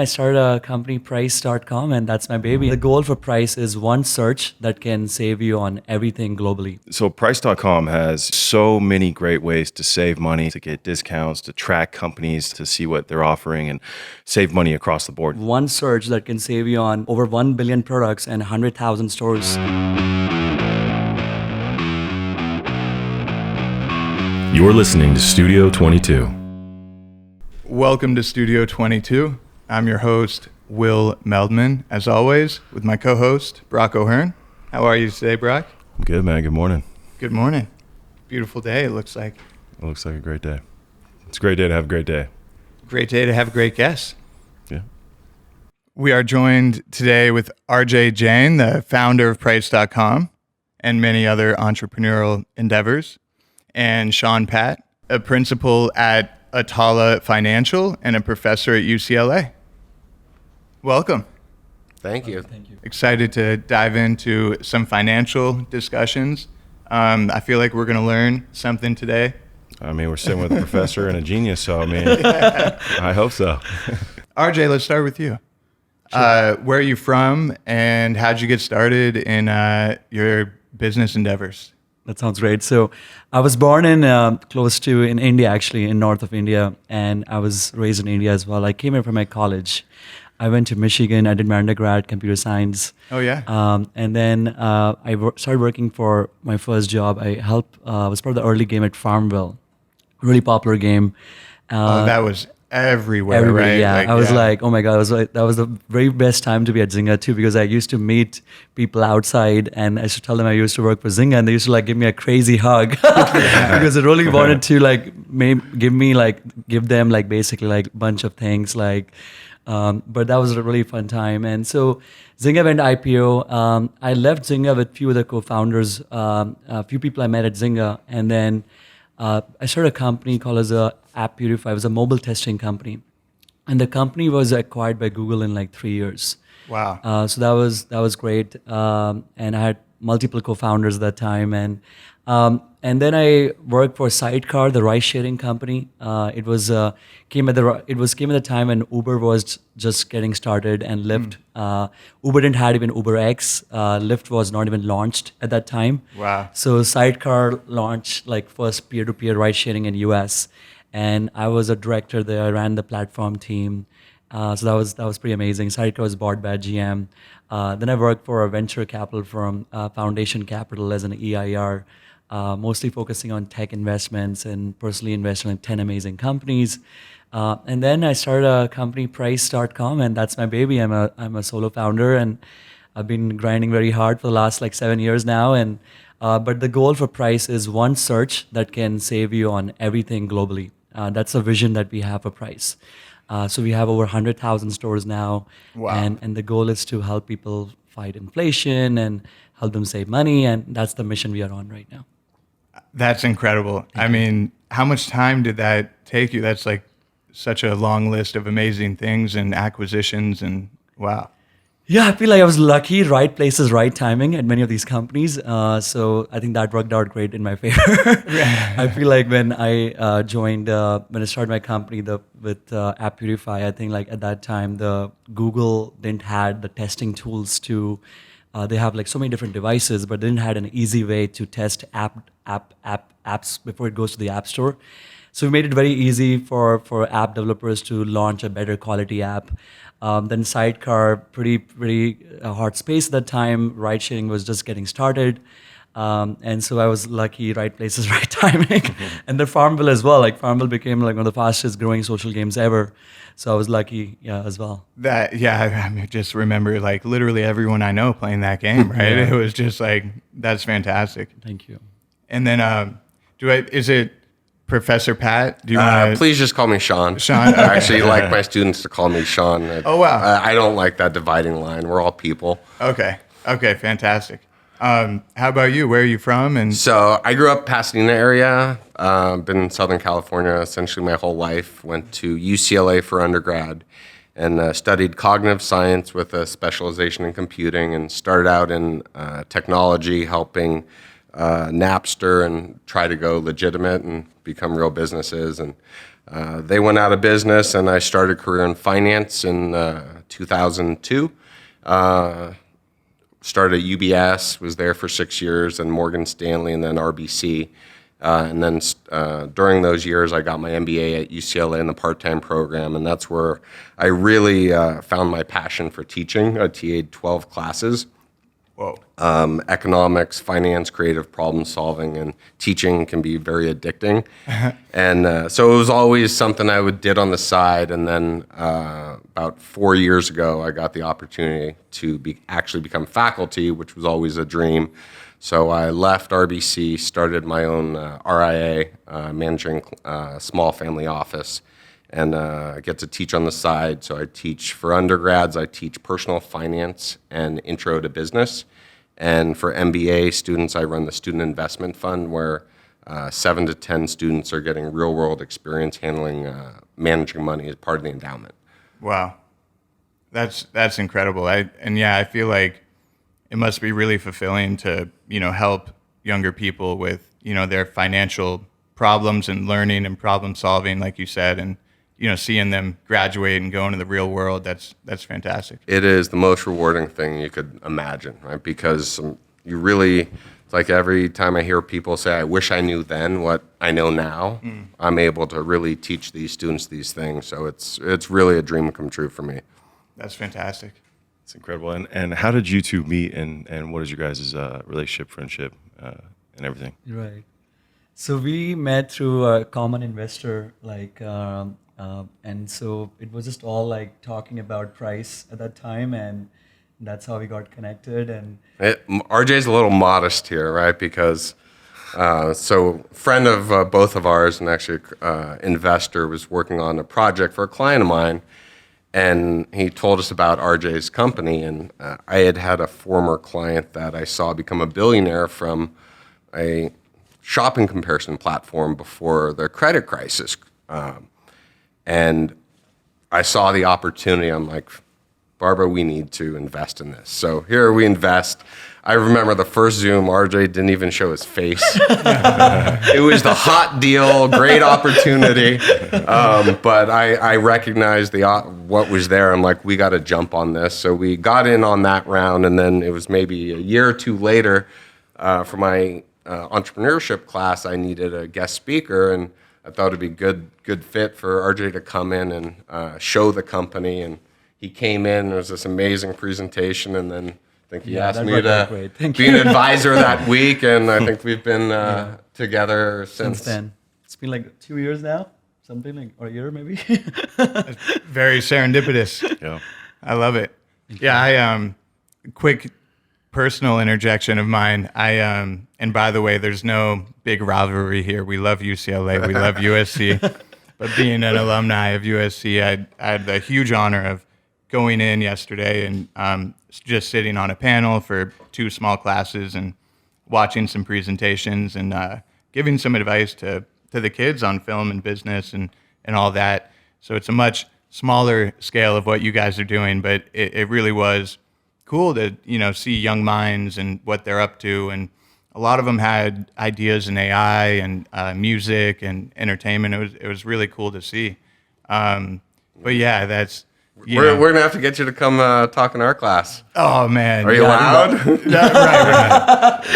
I started a company, Price.com, and that's my baby. The goal for Price is one search that can save you on everything globally. So Price.com has so many great ways to save money, to get discounts, to track companies, to see what they're offering and save money across the board. One search that can save you on over 1 billion products and 100,000 stores. You're listening to Studio 22. Welcome to Studio 22. I'm your host, Will Meldman, as always, with my co-host, Brock O'Hearn. How are you today, Brock? I'm good, man. Good morning. Good morning. Beautiful day, it looks like. It looks like a great day. It's a great day to have a great day. Great day to have a great guest. Yeah. We are joined today with RJ Jain, the founder of Price.com and many other entrepreneurial endeavors, and Shawn Patt, a principal at Atala Financial and a professor at UCLA. Welcome. Thank you. Thank you. Excited to dive into some financial discussions. I feel like we're going to learn something today. I mean, we're sitting with a professor and a genius, so I mean, I hope so. RJ, let's start with you. Sure. Where are you from, and how'd you get started in your business endeavors? That sounds great. So I was born in in India, actually, in north of India, and I was raised in India as well. I came here for my college. I went to Michigan. I did my undergrad, computer science. Oh, yeah. And then started working for my first job. I was part of the early game at Farmville, really popular game. That was everywhere, right? Yeah. I was like, oh my God, that was the very best time to be at Zynga too, because I used to meet people outside and I used to tell them I used to work for Zynga, and they used to give me a crazy hug because I really wanted to give them basically a bunch of things but that was a really fun time. And so Zynga went IPO. I left Zynga with a few other co-founders, a few people I met at Zynga, and then I started a company called as App Purify. It was a mobile testing company, and the company was acquired by Google in 3 years. Wow. So that was great, and I had multiple co-founders at that time, and then I worked for Sidecar, the ride-sharing company. It came at the time when Uber was just getting started, and Lyft. Uber didn't have even UberX. Lyft was not even launched at that time. Wow. So Sidecar launched first peer-to-peer ride-sharing in US, and I was a director there. I ran the platform team. So that was pretty amazing. Sidecar was bought by GM. Then I worked for a venture capital firm, Foundation Capital, as an EIR. Mostly focusing on tech investments and personally investing in 10 amazing companies. And then I started a company, Price.com, and that's my baby. I'm a solo founder, and I've been grinding very hard for the last 7 years now. And but the goal for Price is one search that can save you on everything globally. That's a vision that we have for Price. So we have over 100,000 stores now. Wow. And the goal is to help people fight inflation and help them save money. And that's the mission we are on right now. That's incredible. I mean, how much time did that take you? That's such a long list of amazing things and acquisitions, and wow. Yeah, I feel like I was lucky, right places, right timing at many of these companies. So I think that worked out great in my favor. I feel like when I when I started my company with App Purify, I think at that time, the Google didn't had the testing tools to. They have so many different devices, but they didn't had an easy way to test apps before it goes to the App Store. So we made it very easy for app developers to launch a better quality app. Then Sidecar, pretty hot space at that time. Ride sharing was just getting started. And so I was lucky, right places, right timing. And then Farmville as well. Farmville became one of the fastest growing social games ever. So I was lucky, as well. I mean, just remember literally everyone I know playing that game, right? Yeah. It was just that's fantastic. Thank you. And then is it Professor Pat? Do you want to? Please just call me Shawn. Shawn, okay. I actually like my students to call me Shawn. Oh, wow. I don't like that dividing line. We're all people. Okay, fantastic. How about you? Where are you from? And So I grew up Pasadena area. Been in Southern California essentially my whole life. Went to UCLA for undergrad and studied cognitive science with a specialization in computing, and started out in technology, helping Napster and try to go legitimate and become real businesses. And They went out of business, and I started a career in finance in 2002. Started at UBS, was there for 6 years, and Morgan Stanley, and then RBC. And then during those years, I got my MBA at UCLA in the part-time program, and that's where I really found my passion for teaching. I TA'd 12 classes. Whoa. Economics, finance, creative problem solving, and teaching can be very addicting. And so it was always something I did on the side. And then about 4 years ago, I got the opportunity to actually become faculty, which was always a dream. So I left RBC, started my own RIA, managing a small family office, and I get to teach on the side. So I teach for undergrads, I teach personal finance and intro to business. And for MBA students, I run the student investment fund where 7 to 10 students are getting real world experience handling, managing money as part of the endowment. Wow. That's incredible. I feel like it must be really fulfilling to, help younger people with, their financial problems and learning and problem solving, like you said, and, seeing them graduate and go into the real world. That's fantastic. It is the most rewarding thing you could imagine, right? Because you really, it's like every time I hear people say, I wish I knew then what I know now, I'm able to really teach these students these things. So it's really a dream come true for me. That's fantastic. It's incredible. And how did you two meet, and what is your guys' relationship, friendship, and everything? Right. So we met through a common investor, and so it was just all like talking about price at that time, and that's how we got connected. And RJ's a little modest here, right? Because so friend of both of ours, and actually investor, was working on a project for a client of mine. And he told us about RJ's company, and I had a former client that I saw become a billionaire from a shopping comparison platform before the credit crisis. And I saw the opportunity. I'm like, Barbara, we need to invest in this. So here we invest. I remember the first Zoom, RJ didn't even show his face. It was the hot deal, great opportunity. But I recognized what was there. I'm like, we got to jump on this. So we got in on that round, and then it was maybe a year or two later for my entrepreneurship class, I needed a guest speaker, and I thought it'd be good fit for RJ to come in and show the company. And he came in. There was this amazing presentation, and then I think he asked me to be an advisor that week, and I think we've been together since then. It's been like 2 years now, something like, or a year maybe. Very serendipitous. Yeah. I love it. Yeah, quick personal interjection of mine. And by the way, there's no big rivalry here. We love UCLA, we love USC. But being an alumni of USC, I had the huge honor of going in yesterday and just sitting on a panel for 2 small classes and watching some presentations and giving some advice to the kids on film and business and all that. So it's a much smaller scale of what you guys are doing, but it really was cool to see young minds and what they're up to. And a lot of them had ideas in AI and music and entertainment. It was really cool to see. But yeah, that's... We're going to have to get you to come talk in our class. Oh, man. Are you allowed? Right.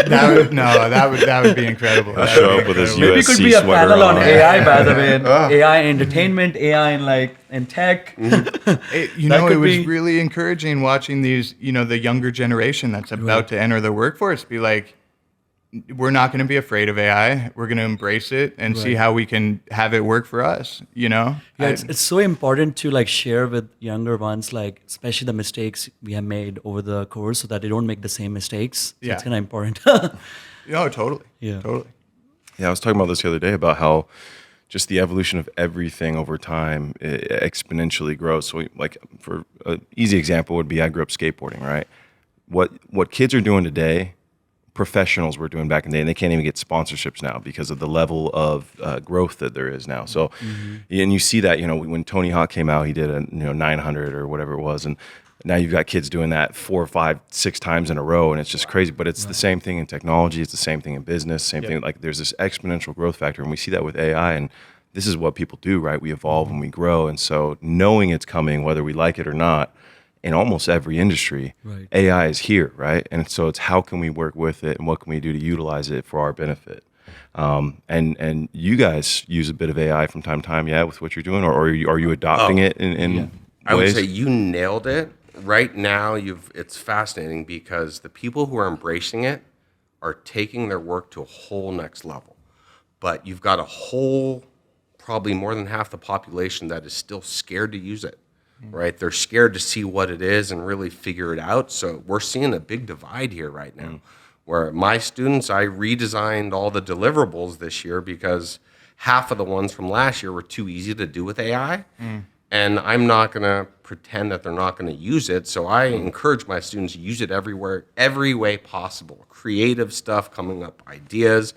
That would be incredible. I'll show up with his Maybe it USC could be a sweater panel on on. AI, by the way, AI entertainment, AI in tech. It was really encouraging watching these, the younger generation that's about to enter the workforce be like, we're not going to be afraid of AI. We're going to embrace it and see how we can have it work for us, Yeah, it's so important to share with younger ones, especially the mistakes we have made over the course so that they don't make the same mistakes. So it's kind of important. No, totally. Yeah. Totally. Yeah, I was talking about this the other day about how just the evolution of everything over time exponentially grows. So, for an easy example would be I grew up skateboarding, right? What kids are doing today, professionals were doing back in the day, and they can't even get sponsorships now because of the level of growth that there is now. So, and you see that, when Tony Hawk came out, he did a 900 or whatever it was, and now you've got kids doing that 4, 5, 6 times in a row, and it's just crazy. But it's the same thing in technology, it's the same thing in business, same thing. There's this exponential growth factor, and we see that with AI, and this is what people do, right? We evolve and we grow. And so knowing it's coming, whether we like it or not, in almost every industry, Right. AI is here, right? And so it's how can we work with it and what can we do to utilize it for our benefit? And you guys use a bit of AI from time to time, yeah, with what you're doing, or are you adopting it in I would ways? say you nailed it. Right now, it's fascinating because the people who are embracing it are taking their work to a whole next level. But you've got a whole, probably more than half the population that is still scared to use it, right? They're scared to see what it is and really figure it out. So we're seeing a big divide here right now, where my students, I redesigned all the deliverables this year because half of the ones from last year were too easy to do with AI. And I'm not going to pretend that they're not going to use it. So I encourage my students to use it everywhere, every way possible. Creative stuff, coming up ideas,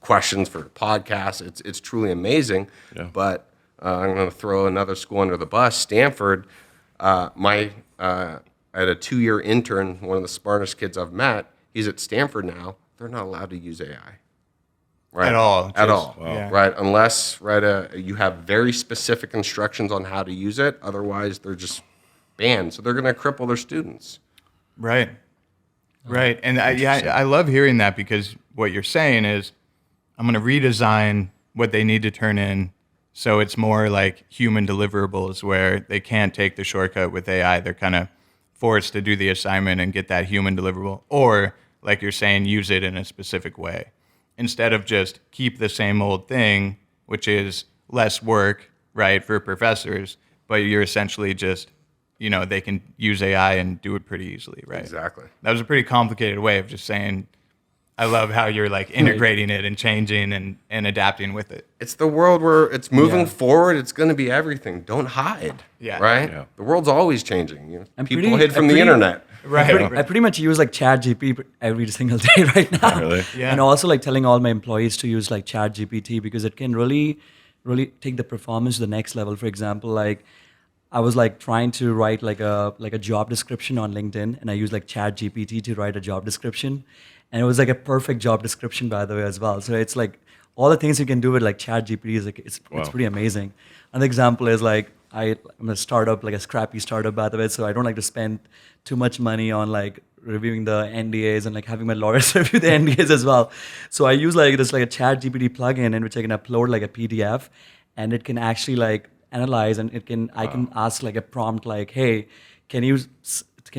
questions for podcasts. It's truly amazing. Yeah. But I'm going to throw another school under the bus. Stanford, I had a 2-year intern, one of the smartest kids I've met. He's at Stanford now. They're not allowed to use AI. Right. At all. At all. Wow. Yeah. Right. Unless, you have very specific instructions on how to use it. Otherwise, they're just banned. So they're going to cripple their students. Right. Right. And I love hearing that, because what you're saying is I'm going to redesign what they need to turn in so it's more like human deliverables, where they can't take the shortcut with AI. They're kind of forced to do the assignment and get that human deliverable. Or, like you're saying, use it in a specific way, instead of just keep the same old thing, which is less work, right, for professors, but you're essentially just, they can use AI and do it pretty easily, right? Exactly. That was a pretty complicated way of just saying, I love how you're like integrating it and changing and adapting with it. It's the world where it's moving forward. It's going to be everything. Don't hide. Yeah. Right? Yeah. The world's always changing. I'm People pretty- hid from I'm the pretty- internet. Right. I pretty much use like ChatGPT every single day right now. Really? Yeah. And also like telling all my employees to use like ChatGPT, because it can really take the performance to the next level. For example, like I was like trying to write like a job description on LinkedIn, and I used like ChatGPT to write a job description, and it was like a perfect job description, by the way, as well. So it's like all the things you can do with like ChatGPT is like it's pretty amazing. Another example is like I'm a startup, like a scrappy startup, by the way, so I don't like to spend too much money on like reviewing the NDAs and like having my lawyers review the NDAs as well. So I use like this like a ChatGPT plugin in which I can upload like a PDF, and it can actually like analyze, and I can ask like a prompt like, hey, can you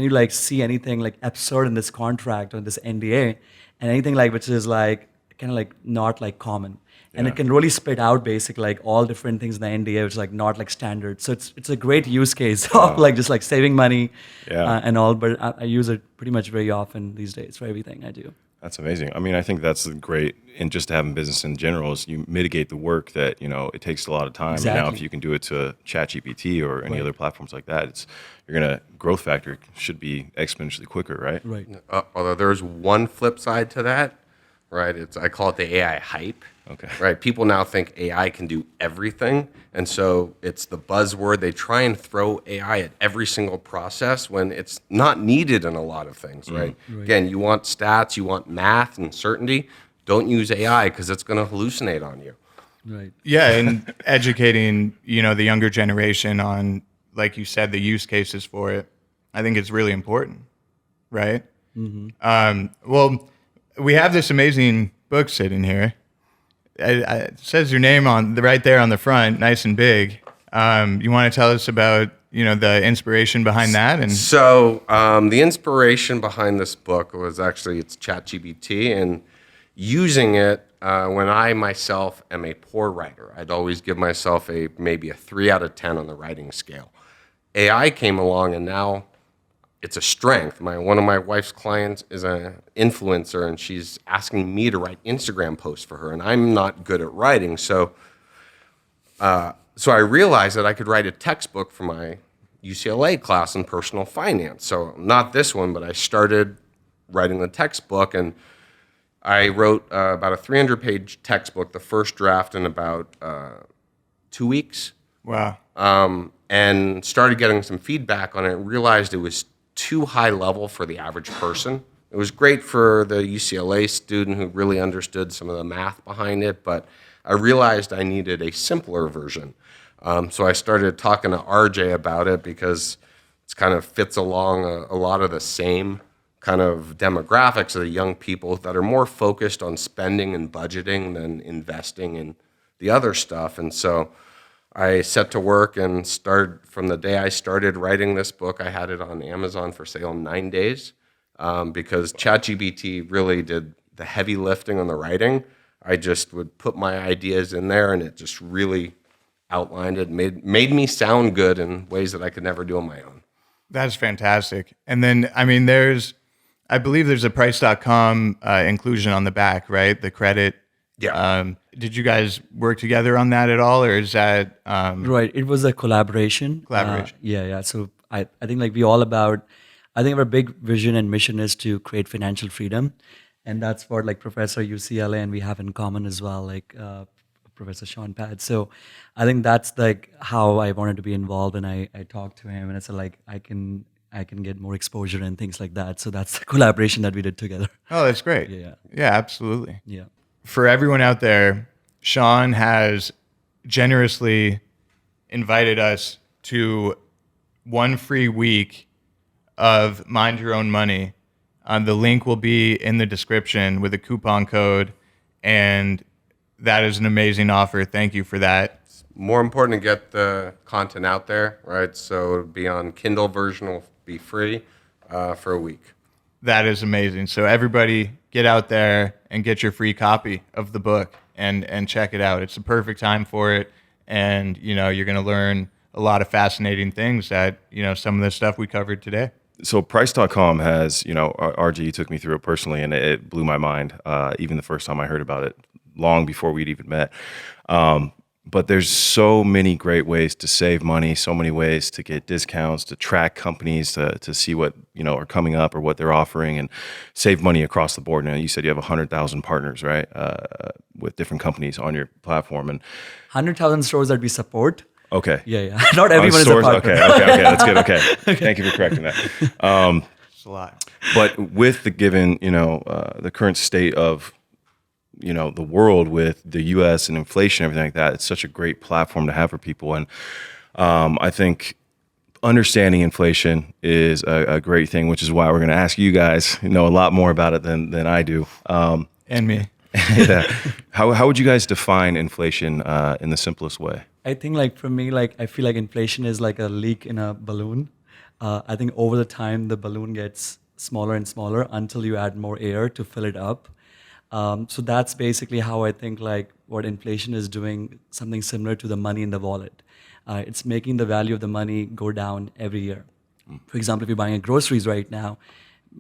like see anything like absurd in this contract or this NDA, and anything like which is like kind of like not like common. And it can really spit out basically like all different things in the NDA, which is like not like standard. So it's a great use case of like just like saving money and all. But I use it pretty much very often these days for everything I do. That's amazing. I mean, I think that's great. And just having business in general is you mitigate the work that, it takes a lot of time. Exactly. And now if you can do it to ChatGPT or any other platforms like that, growth factor should be exponentially quicker, right? Right. Although there's one flip side to that, right? I call it the AI hype. Okay. Right. People now think AI can do everything. And so it's the buzzword. They try and throw AI at every single process when it's not needed in a lot of things, right? Again, you want stats, you want math and certainty. Don't use AI because it's going to hallucinate on you. Right. Yeah, and educating, the younger generation on, like you said, the use cases for it, I think it's really important, right? Mm-hmm. Well, we have this amazing book sitting here. It says your name right there on the front, nice and big. You want to tell us about the inspiration behind that? And so the inspiration behind this book was actually it's ChatGPT, and using it when I myself am a poor writer. I'd always give myself maybe a 3 out of 10 on the writing scale. AI came along, and now it's a strength. One of my wife's clients is an influencer, and she's asking me to write Instagram posts for her, and I'm not good at writing. So I realized that I could write a textbook for my UCLA class in personal finance. So not this one, but I started writing the textbook, and I wrote about a 300-page textbook, the first draft in about 2 weeks. wow. And started getting some feedback on it. Realized it was too high level for the average person. It was great for the UCLA student who really understood some of the math behind it, but I realized I needed a simpler version. So I started talking to RJ about it because it kind of fits along a lot of the same kind of demographics of the young people that are more focused on spending and budgeting than investing in the other stuff. And so I set to work and started from the day I started writing this book. I had it on Amazon for sale in 9 days because ChatGPT really did the heavy lifting on the writing. I just would put my ideas in there, and it just really outlined it, made me sound good in ways that I could never do on my own. That's fantastic. And then, I mean, I believe there's a Price.com inclusion on the back, right? The credit. Yeah. Did you guys work together on that at all, or is that Right. It was a collaboration. Yeah. So I think like I think our big vision and mission is to create financial freedom. And that's what like Professor UCLA and we have in common as well, like Professor Shawn Patt. So I think that's like how I wanted to be involved, and I talked to him and I said like I can get more exposure and things like that. So that's the collaboration that we did together. Oh, that's great. Yeah. Yeah, absolutely. Yeah. For everyone out there, Shawn has generously invited us to one free week of Mind Your Own Money. The link will be in the description with a coupon code, and that is an amazing offer. Thank you for that. More important to get the content out there, right? So it'll be on Kindle version, will be free for a week. That is amazing. So everybody get out there and get your free copy of the book and check it out. It's the perfect time for it. And, you're going to learn a lot of fascinating things that, some of the stuff we covered today. So Price.com has, RG took me through it personally, and it blew my mind, even the first time I heard about it, long before we'd even met. But there's so many great ways to save money, so many ways to get discounts, to track companies, to see what, are coming up or what they're offering, and save money across the board. Now, you said you have 100,000 partners, right, with different companies on your platform. And 100,000 stores that we support. Okay. Yeah. Not everyone is a partner. Okay. That's good. Okay. Thank you for correcting that. It's a lot. But with the given, the current state of, the world with the U.S. and inflation, everything like that, it's such a great platform to have for people. And I think understanding inflation is a great thing, which is why we're going to ask you guys, a lot more about it than I do. And me. Yeah. How would you guys define inflation in the simplest way? I think like for me, like I feel like inflation is like a leak in a balloon. I think over the time, the balloon gets smaller and smaller until you add more air to fill it up. So that's basically how I think like what inflation is doing, something similar to the money in the wallet. It's making the value of the money go down every year. For example, if you're buying groceries right now,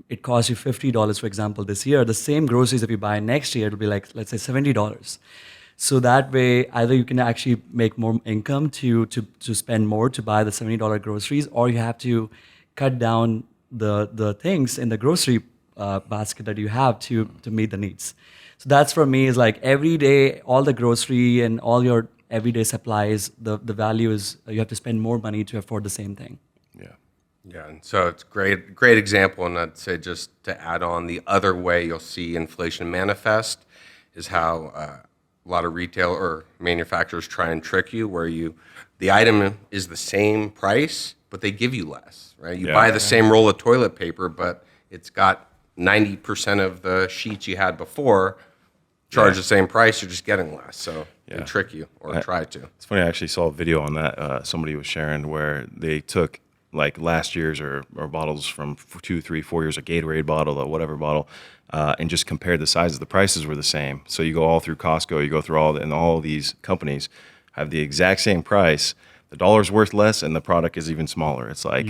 it costs you $50, for example, this year. The same groceries if you buy next year, it'll be like, let's say $70. So that way, either you can actually make more income to spend more to buy the $70 groceries, or you have to cut down the things in the grocery basket that you have to meet the needs. So that's for me is like every day, all the grocery and all your everyday supplies, the value is you have to spend more money to afford the same thing. Yeah, and so it's great example, and I'd say just to add on, the other way you'll see inflation manifest is how a lot of retail or manufacturers try and trick you, where the item is the same price, but they give you less, right? You buy the same roll of toilet paper, but it's got 90% of the sheets you had before, charge the same price, you're just getting less. So they trick you or try to. It's funny, I actually saw a video on that. Somebody was sharing where they took like last year's or bottles from 2, 3, 4 years, a Gatorade bottle, or whatever bottle, and just compared the sizes. The prices were the same. So you go all through Costco, you go through and all these companies have the exact same price. The dollar's worth less, and the product is even smaller. It's like,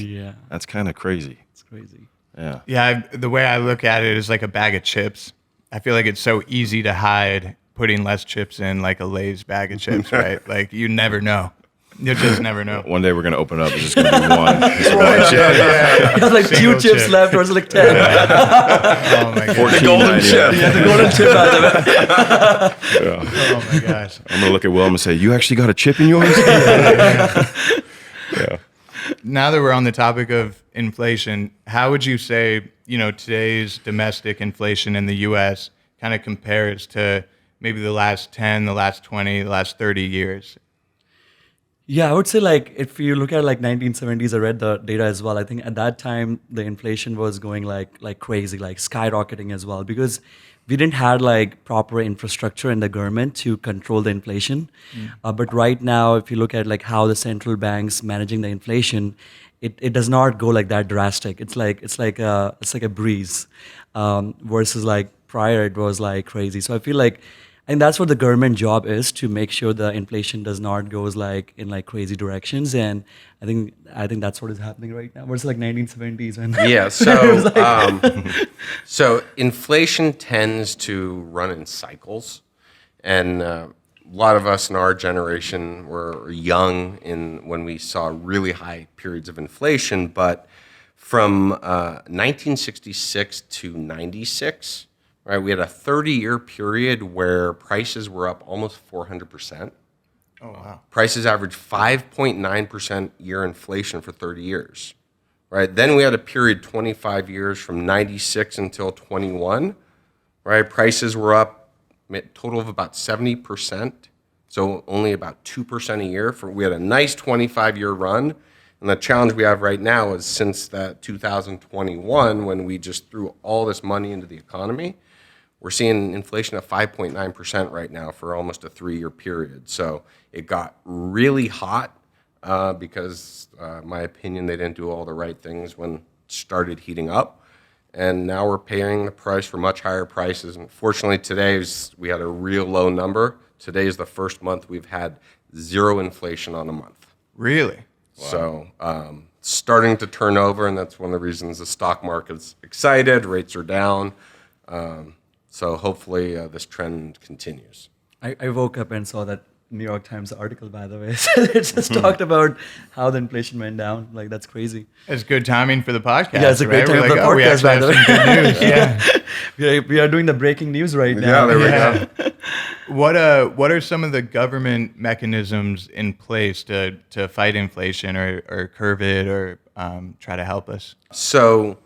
that's kind of crazy. It's crazy. Yeah. Yeah, the way I look at it is like a bag of chips. I feel like it's so easy to hide putting less chips in like a Lay's bag of chips, right? Like you never know. You just never know. One day we're going to open it up. It's just going to be one. You have like Single 2 chips chip. left, or is it like 10? Oh my god. The golden chip. Yeah, the golden chip out of it. Oh my gosh. I'm going to look at Willem and say, you actually got a chip in yours? Yeah. Now that we're on the topic of inflation, how would you say, today's domestic inflation in the U.S. kind of compares to maybe the last 10, the last 20, the last 30 years? Yeah, I would say like if you look at like 1970s, I read the data as well. I think at that time the inflation was going like crazy, like skyrocketing as well, because we didn't have like proper infrastructure in the government to control the inflation. But right now, if you look at like how the central banks managing the inflation, it does not go like that drastic. It's like a breeze, versus like prior it was like crazy. So I feel like. And that's what the government job is, to make sure the inflation does not goes like in like crazy directions. And I think that's what is happening right now. Versus like 1970s when Yeah. So inflation tends to run in cycles, and a lot of us in our generation were young when we saw really high periods of inflation. But from 1966 to 96. Right, we had a 30-year period where prices were up almost 400%. Oh, wow. Prices averaged 5.9% year inflation for 30 years. Right, then we had a period 25 years from 96 until 21. Right, prices were up a total of about 70%, so only about 2% a year. We had a nice 25-year run. And the challenge we have right now is since that 2021, when we just threw all this money into the economy, we're seeing inflation of 5.9% right now for almost a 3-year period. So it got really hot because, my opinion, they didn't do all the right things when it started heating up. And now we're paying the price for much higher prices. And fortunately, we had a real low number. Today is the first month we've had 0 inflation on a month. Really? Wow. So starting to turn over, and that's one of the reasons the stock market's excited. Rates are down. So hopefully this trend continues. I woke up and saw that New York Times article, by the way. So it just talked about how the inflation went down. Like, that's crazy. It's good timing for the podcast. Yeah, it's a great time We're for the oh, we podcast, actually by the have some good news. Yeah. We are doing the breaking news right now. Yeah, there we go. What are some of the government mechanisms in place to fight inflation or curb it or try to help us? So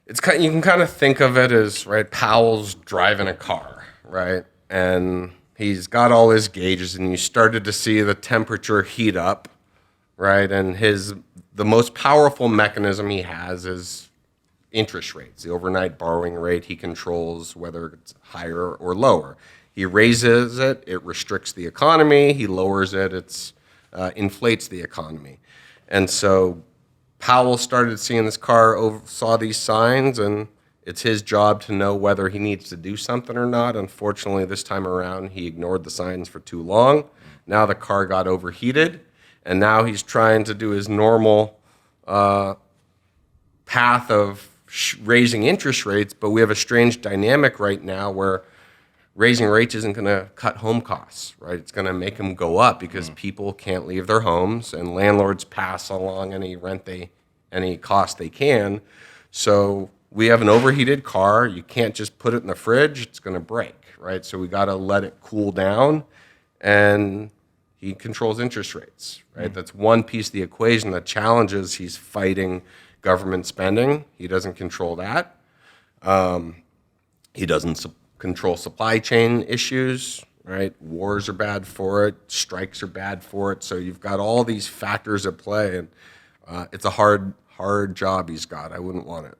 you can kind of think of it as, right, Powell's driving a car, right? And he's got all his gauges, and you started to see the temperature heat up, right? And the most powerful mechanism he has is interest rates, the overnight borrowing rate. He controls whether it's higher or lower. He raises it, it restricts the economy. He lowers it, it inflates the economy. And so Powell started seeing this car, saw these signs, and it's his job to know whether he needs to do something or not. Unfortunately, this time around, he ignored the signs for too long. Now the car got overheated, and now he's trying to do his normal path of raising interest rates, but we have a strange dynamic right now where raising rates isn't going to cut home costs, right? It's going to make them go up because people can't leave their homes, and landlords pass along any cost they can. So we have an overheated car. You can't just put it in the fridge. It's going to break, right? So we got to let it cool down, and he controls interest rates, right? That's one piece of the equation. The challenge is he's fighting government spending. He doesn't control that. He doesn't control supply chain issues, right? Wars are bad for it. Strikes are bad for it. So you've got all these factors at play, and it's a hard job he's got. I wouldn't want it.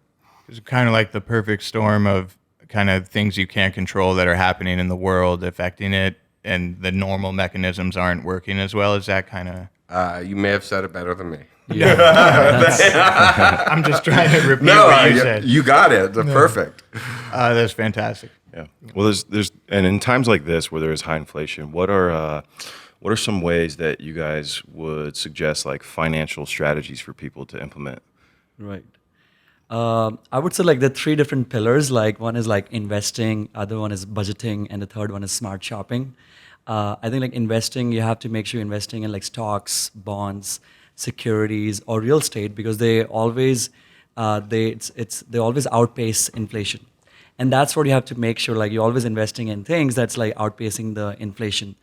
It's kind of like the perfect storm of kind of things you can't control that are happening in the world affecting it, and the normal mechanisms aren't working as well. Is that kind of... You may have said it better than me. I'm just trying to repeat what you said. You got it. Perfect. That's fantastic. Yeah. Well, there's and in times like this where there is high inflation, what are some ways that you guys would suggest, like financial strategies for people to implement? Right. I would say like the 3 different pillars. Like one is like investing, other one is budgeting, and the third one is smart shopping. I think like investing, you have to make sure you're investing in like stocks, bonds, securities, or real estate, because they always outpace inflation. And that's what you have to make sure, like you're always investing in things that's like outpacing the inflation.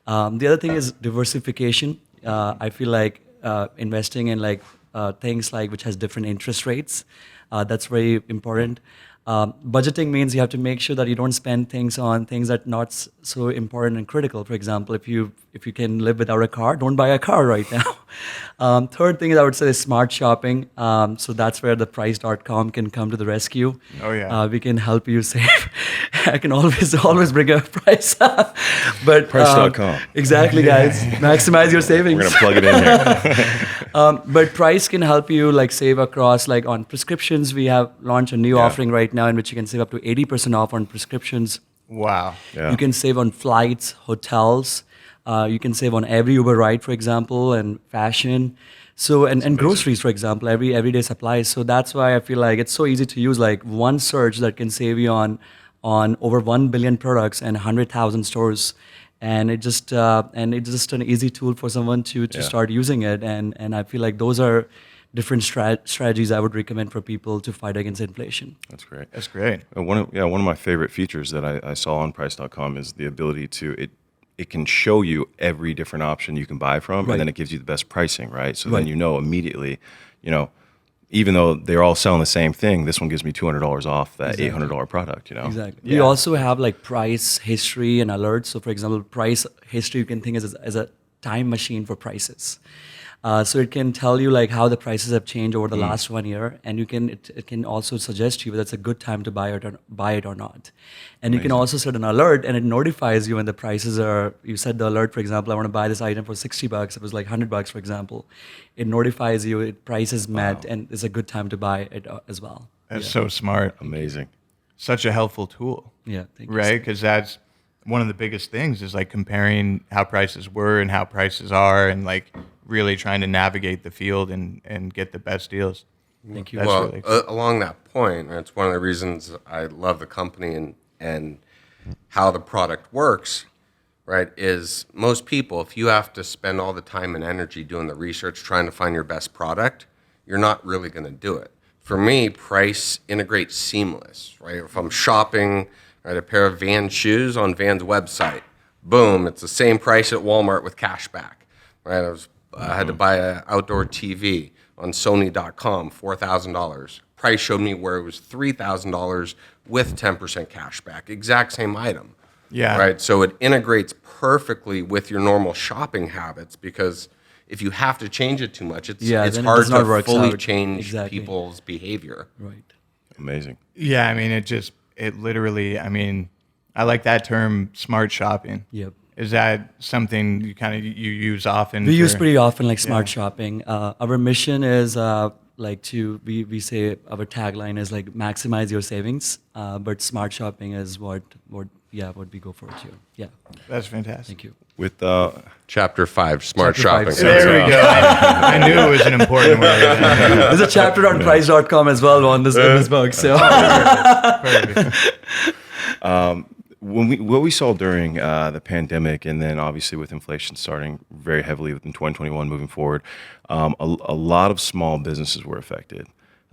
The other thing is diversification. I feel like investing in like things like which has different interest rates, that's very important. Budgeting means you have to make sure that you don't spend things on things that not so important and critical. For example, if you can live without a car, don't buy a car right now. Third thing is I would say is smart shopping. So that's where the price.com can come to the rescue. Oh, yeah. We can help you save. I can always bring a price up. But Price.com. Exactly, guys. Maximize your savings. We're gonna plug it in here. But Price can help you like save across, like on prescriptions. We have launched a new offering right now in which you can save up to 80% off on prescriptions. Wow. Yeah. You can save on flights, hotels. You can save on every Uber ride, for example, and fashion. So and groceries, for example, everyday supplies. So that's why I feel like it's so easy to use. Like one search that can save you on over 1 billion products and 100,000 stores. And it's just an easy tool for someone to start using it. And I feel like those are different strategies I would recommend for people to fight against inflation. That's great. That's great. One of my favorite features that I saw on Price.com is the ability to it can show you every different option you can buy from, and then it gives you the best pricing, right? So then you know immediately, even though they're all selling the same thing, this one gives me $200 off that $800 product, Exactly. Yeah. We also have like price history and alerts. So for example, price history you can think as a time machine for prices. So it can tell you like how the prices have changed over the last 1 year, and it can also suggest you whether it's a good time to buy it or not. And you can also set an alert, and it notifies you when the prices are. You set the alert, for example, I want to buy this item for $60. It was like $100, for example. It notifies you price is met, and it's a good time to buy it as well. That's so smart. Amazing. Such a helpful tool. Yeah, thank you. Right? Because that's one of the biggest things is like comparing how prices were and how prices are, and like really trying to navigate the field and get the best deals. Thank you. That's Well, really exciting. along that point, and it's one of the reasons I love the company and how the product works, right, is most people, if you have to spend all the time and energy doing the research trying to find your best product, you're not really going to do it. For me, Price integrates seamless, right? If I'm shopping, right, a pair of Vans shoes on Vans' website, boom, it's the same price at Walmart with cash back, right? I had to buy an outdoor TV on Sony.com, $4,000. Price showed me where it was $3,000 with 10% cash back. Exact same item. Yeah. Right. So it integrates perfectly with your normal shopping habits, because if you have to change it too much, it's then it hard does not to work fully out. change Exactly. people's behavior. Right. Amazing. Yeah, I mean, it literally, I mean, I like that term, smart shopping. Yep. Is that something you use often? We use for- pretty often like smart shopping. Our mission is we say our tagline is like maximize your savings, but smart shopping is what we go for too. Yeah, That's fantastic. thank you. With Chapter 5, smart Chapter 5, shopping. There we go. I knew it was an important word. There's a chapter on price.com as well on this in this book. So what we saw during the pandemic, and then obviously with inflation starting very heavily within 2021 moving forward, a lot of small businesses were affected.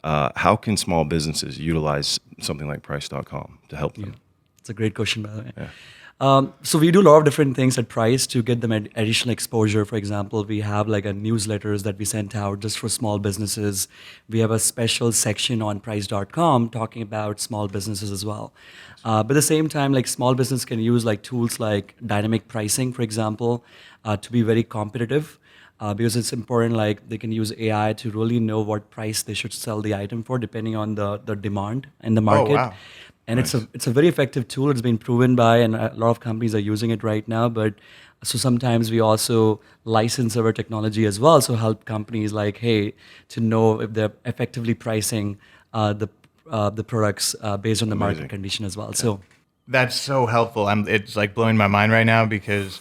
How can small businesses utilize something like Price.com to help them? it's a great question, by the way. So we do a lot of different things at Price to get them additional exposure. For example, we have like a newsletters that we sent out just for small businesses. We have a special section on Price.com talking about small businesses as well. But at the same time, like small business can use like tools like dynamic pricing, for example, to be very competitive. Because it's important, like they can use AI to really know what price they should sell the item for, depending on the demand in the market. wow. And it's a very effective tool. It's been proven by, and a lot of companies are using it right now. But so sometimes we also license our technology as well, so help companies like, hey, to know if they're effectively pricing the products based on the market condition as well. So That's so helpful. It's like blowing my mind right now because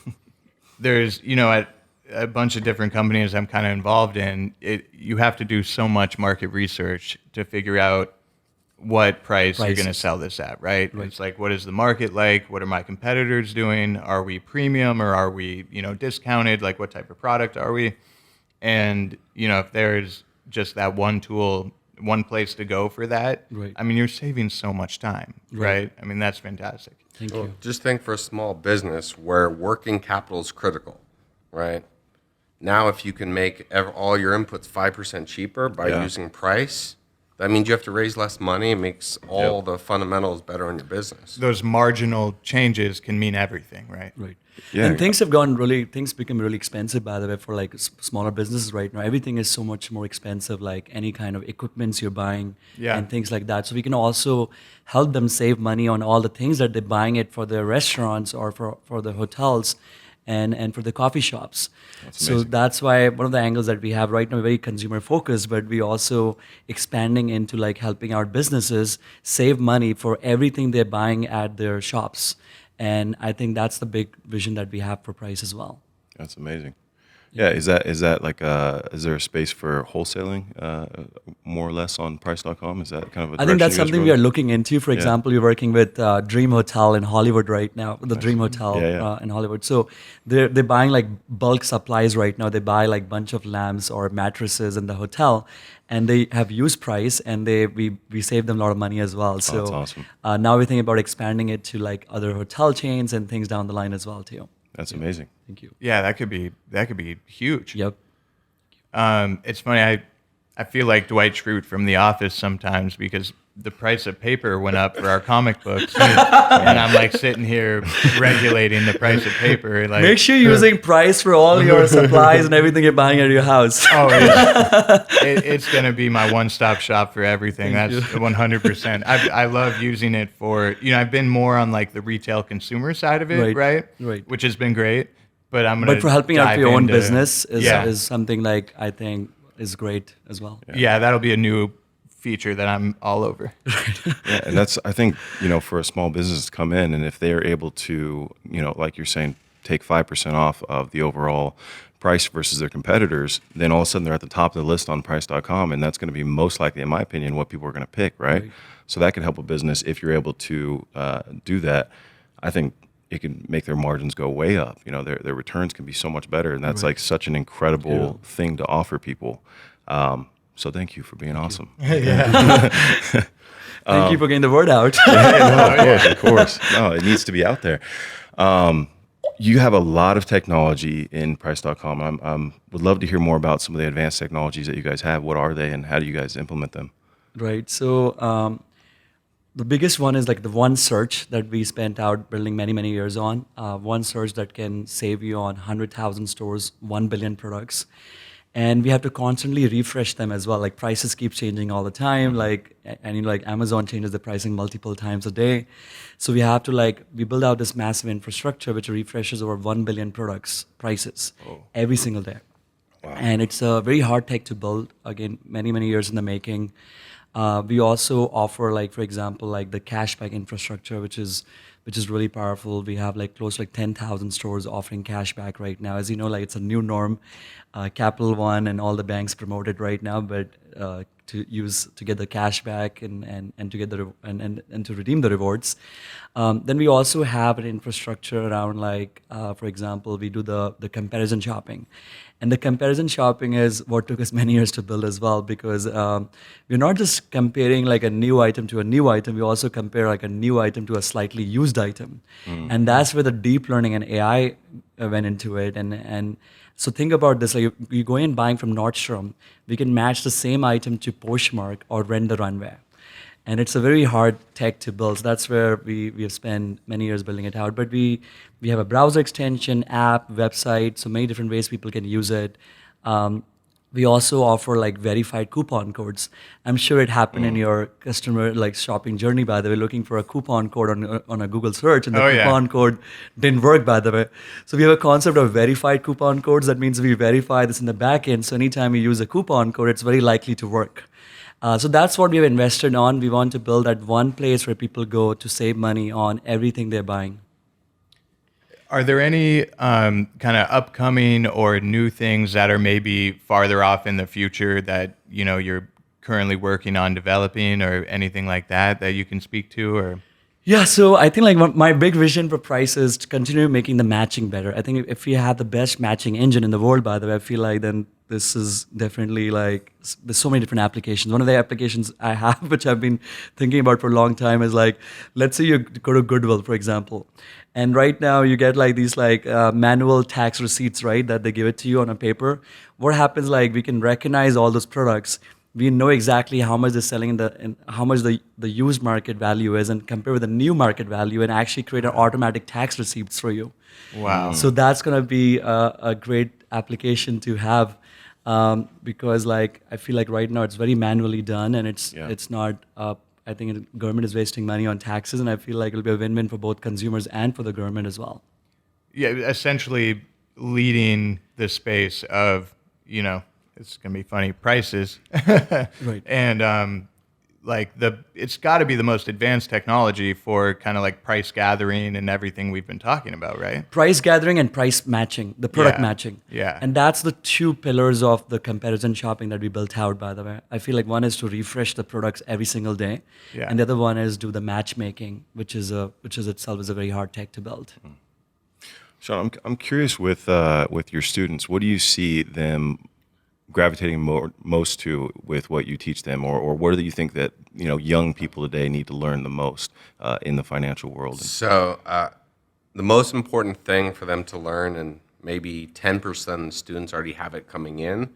there's, at a bunch of different companies I'm kind of involved in, you have to do so much market research to figure out what price you're going to sell this at, right? It's like, what is the market like? What are my competitors doing? Are we premium or are we, discounted? Like, what type of product are we? And, if there's just that one tool, one place to go for that, I mean, you're saving so much time, right? I mean, that's fantastic. thank you. Just think for a small business where working capital is critical, right? Now, if you can make all your inputs 5% cheaper by using price, that means you have to raise less money. It makes all the fundamentals better in your business. Those marginal changes can mean everything, right? Right. Yeah. And things become really expensive, by the way, for like smaller businesses right now. Everything is so much more expensive, like any kind of equipments you're buying and things like that. So we can also help them save money on all the things that they're buying it for their restaurants or for the hotels and for the coffee shops. So that's why one of the angles that we have right now, very consumer focused, but we also expanding into like helping our businesses save money for everything they're buying at their shops. And I think that's the big vision that we have for Price as well. That's amazing. Yeah, is that like is there a space for wholesaling more or less on Price.com? Is that kind of a I think that's direction you guys something go? we are looking into. For example, we're working with Dream Hotel in Hollywood right now, the Dream Hotel in Hollywood. So they're buying like bulk supplies right now. They buy like bunch of lamps or mattresses in the hotel, and they have used Price, and we save them a lot of money as well. So that's awesome. Now we're thinking about expanding it to like other hotel chains and things down the line as well too. That's amazing. Thank you. Yeah, that could be huge. Yep. It's funny. I feel like Dwight Schrute from The Office sometimes because the price of paper went up for our comic books, and I'm like sitting here regulating the price of paper. Like, Make sure you're using Price for all your supplies and everything you're buying at your house. oh, it's gonna be my one-stop shop for everything. That's 100%. I love using it for I've been more on like the retail consumer side of it, right? Which has been great. But for helping out your own into, business is something like I think is great as well. Yeah, that'll be a new feature that I'm all over. Yeah, and that's I think for a small business to come in, and if they are able to like you're saying, take 5% off of the overall price versus their competitors, then all of a sudden they're at the top of the list on Price.com, and that's going to be most likely, in my opinion, what people are going to pick, right? So that can help a business if you're able to do that. I think it can make their margins go way up. Their returns can be so much better, and that's like such an incredible thing to offer people. So thank you for being awesome. Thank you for getting the word out. Of course. No, it needs to be out there. You have a lot of technology in Price.com. I would love to hear more about some of the advanced technologies that you guys have. What are they, and how do you guys implement them? Right. So the biggest one is like the one search that we spent out building many, many years on. One search that can save you on 100,000 stores, 1 billion products. And we have to constantly refresh them as well. Like prices keep changing all the time. Like Amazon changes the pricing multiple times a day. So we have to we build out this massive infrastructure which refreshes over 1 billion products prices every single day. Wow. And it's a very hard tech to build. Again, many, many years in the making. We also offer for example, the cashback infrastructure, which is really powerful. We have close to 10,000 stores offering cashback right now. As you know, it's a new norm. Capital One and all the banks promote it right now, but to get the cashback and to get and to redeem the rewards. Then we also have an infrastructure around for example, we do the comparison shopping. And the comparison shopping is what took us many years to build as well, because we're not just comparing a new item to a new item, we also compare a new item to a slightly used item. And that's where the deep learning and AI went into it. And so think about this, you go in buying from Nordstrom, we can match the same item to Poshmark or Rent the Runway. And it's a very hard tech to build. So that's where we have spent many years building it out. But we have a browser extension, app, website, so many different ways people can use it. We also offer verified coupon codes. I'm sure it happened in your customer shopping journey, by the way, looking for a coupon code on a Google search, and the coupon code didn't work, by the way. So we have a concept of verified coupon codes. That means we verify this in the back end. So anytime you use a coupon code, it's very likely to work. So that's what we've invested on. We want to build that one place where people go to save money on everything they're buying. Are there any kind of upcoming or new things that are maybe farther off in the future that you're currently working on developing, or anything like that you can speak to? Or yeah, so I think my big vision for Price is to continue making the matching better. I think if we have the best matching engine in the world, by the way, I feel then this is definitely there's so many different applications. One of the applications I have, which I've been thinking about for a long time, is let's say you go to Goodwill, for example. And right now you get these manual tax receipts, right, that they give it to you on a paper. What happens we can recognize all those products, we know exactly how much they're selling and how much the used market value is, and compare with the new market value, and actually create an automatic tax receipts for you. Wow. So that's gonna be a great application to have, because like I feel like right now it's very manually done, and it's not. I think the government is wasting money on taxes, and I feel like it'll be a win-win for both consumers and for the government as well. Yeah, essentially leading the space of, it's going to be funny, prices. Right. And like it's got to be the most advanced technology for kind of like price gathering and everything we've been talking about, right? Price gathering and price matching, the product matching. Yeah. And that's the two pillars of the comparison shopping that we built out, by the way. I feel like one is to refresh the products every single day. Yeah. And the other one is do the matchmaking, which is itself is a very hard tech to build. Shawn, I'm curious with your students, what do you see them gravitating most to with what you teach them, or what do you think that young people today need to learn the most in the financial world? So the most important thing for them to learn, and maybe 10% of students already have it coming in,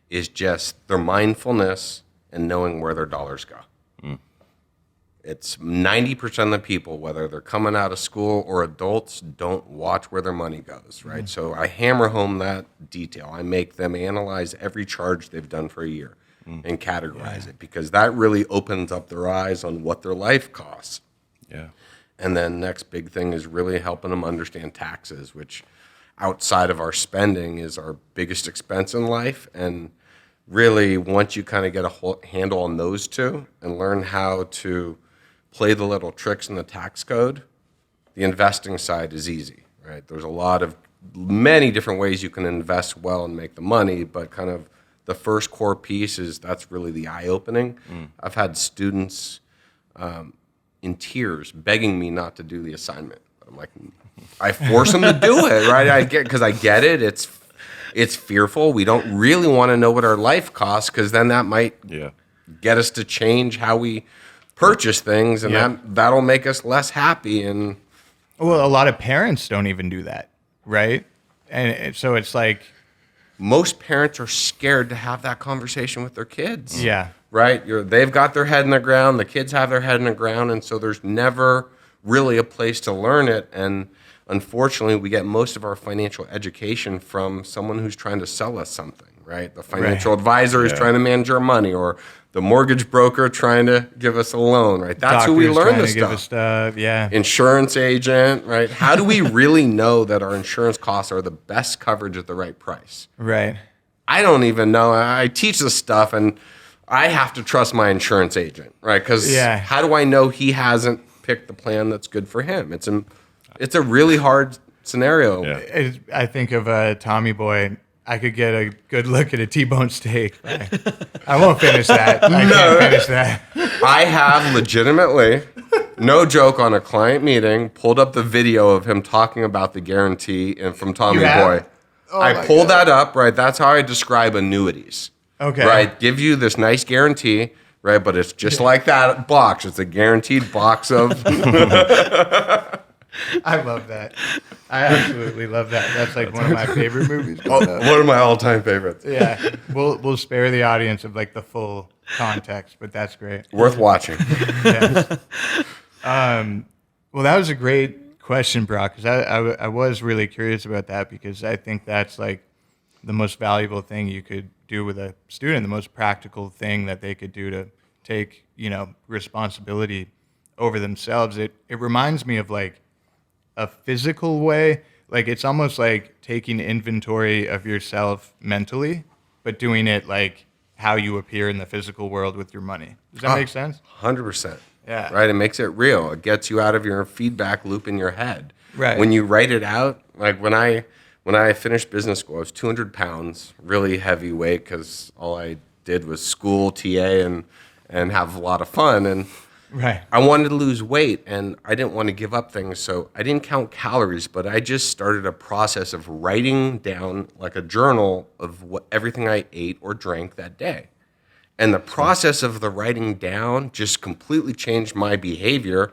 is just their mindfulness and knowing where their dollars go. It's 90% of the people, whether they're coming out of school or adults, don't watch where their money goes, right? So I hammer home that detail. I make them analyze every charge they've done for a year and categorize it, because that really opens up their eyes on what their life costs. Yeah. And then next big thing is really helping them understand taxes, which outside of our spending is our biggest expense in life. And really, once you kind of get a handle on those two and learn how to play the little tricks in the tax code, the investing side is easy, right? There's many different ways you can invest well and make the money, but kind of the first core piece that's really the eye-opening. I've had students in tears begging me not to do the assignment. I'm like, I force them to do it, right? Because I get it. It's fearful. We don't really want to know what our life costs, because then that might get us to change how we purchase things, and that'll make us less happy. And well, a lot of parents don't even do that, right? And so it's like most parents are scared to have that conversation with their kids. Yeah. Right? They've got their head in the ground, the kids have their head in the ground, and so there's never really a place to learn it. And unfortunately, we get most of our financial education from someone who's trying to sell us something, right? The financial advisor is trying to manage our money, or the mortgage broker trying to give us a loan, right? That's who we learn this stuff. Insurance agent, right? How do we really know that our insurance costs are the best coverage at the right price? Right. I don't even know. I teach this stuff, and I have to trust my insurance agent, right? Because how do I know he hasn't picked the plan that's good for him? It's a really hard scenario. Yeah. I think of Tommy Boy. I could get a good look at a T-bone steak. I won't finish that. I can't finish that. I have legitimately, no joke, on a client meeting, pulled up the video of him talking about the guarantee and from Tommy Boy. Oh, I pulled that up, right? That's how I describe annuities. Okay. Right? Give you this nice guarantee, right? But it's just like that box. It's a guaranteed box of... I love that. I absolutely love that. That's like one of my favorite movies. one of my all-time favorites. Yeah. We'll spare the audience of like the full context, but that's great. Worth watching. Yes. Well, that was a great question, Brock, because I was really curious about that, because I think that's like the most valuable thing you could do with a student, the most practical thing that they could do to take, responsibility over themselves. It reminds me of like a physical way. Like it's almost like taking inventory of yourself mentally, but doing it like how you appear in the physical world with your money. Does that make sense? 100%. Yeah. Right? It makes it real. It gets you out of your feedback loop in your head. Right. When you write it out, like when I finished business school, I was 200 pounds, really heavy weight, because all I did was school, TA, and have a lot of fun. And Right. I wanted to lose weight, and I didn't want to give up things, so I didn't count calories, but I just started a process of writing down like a journal of everything I ate or drank that day. And the process of the writing down just completely changed my behavior,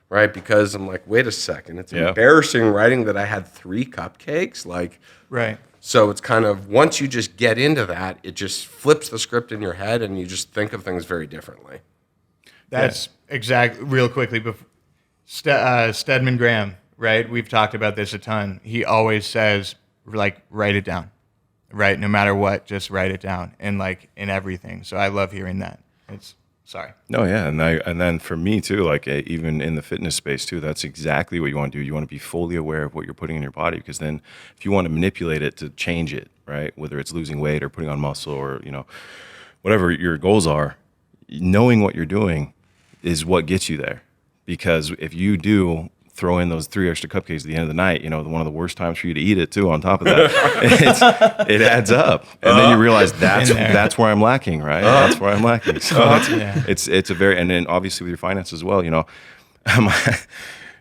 right? Because I'm like, wait a second, it's embarrassing writing that I had 3 cupcakes. Like, Right. So it's kind of, once you just get into that, it just flips the script in your head and you just think of things very differently. That's real quickly. Stedman Graham, right? We've talked about this a ton. He always says, like, write it down, right? No matter what, just write it down, and like in everything. So I love hearing that. Sorry. No, yeah, and then for me too, like even in the fitness space too, that's exactly what you want to do. You want to be fully aware of what you're putting in your body, because then if you want to manipulate it to change it, right, whether it's losing weight or putting on muscle or whatever your goals are, knowing what you're doing is what gets you there. Because if you do throw in those 3 extra cupcakes at the end of the night, one of the worst times for you to eat it too, on top of that, it adds up. And then you realize that's where I'm lacking, right? That's where I'm lacking. So it's a very, and then obviously with your finances as well,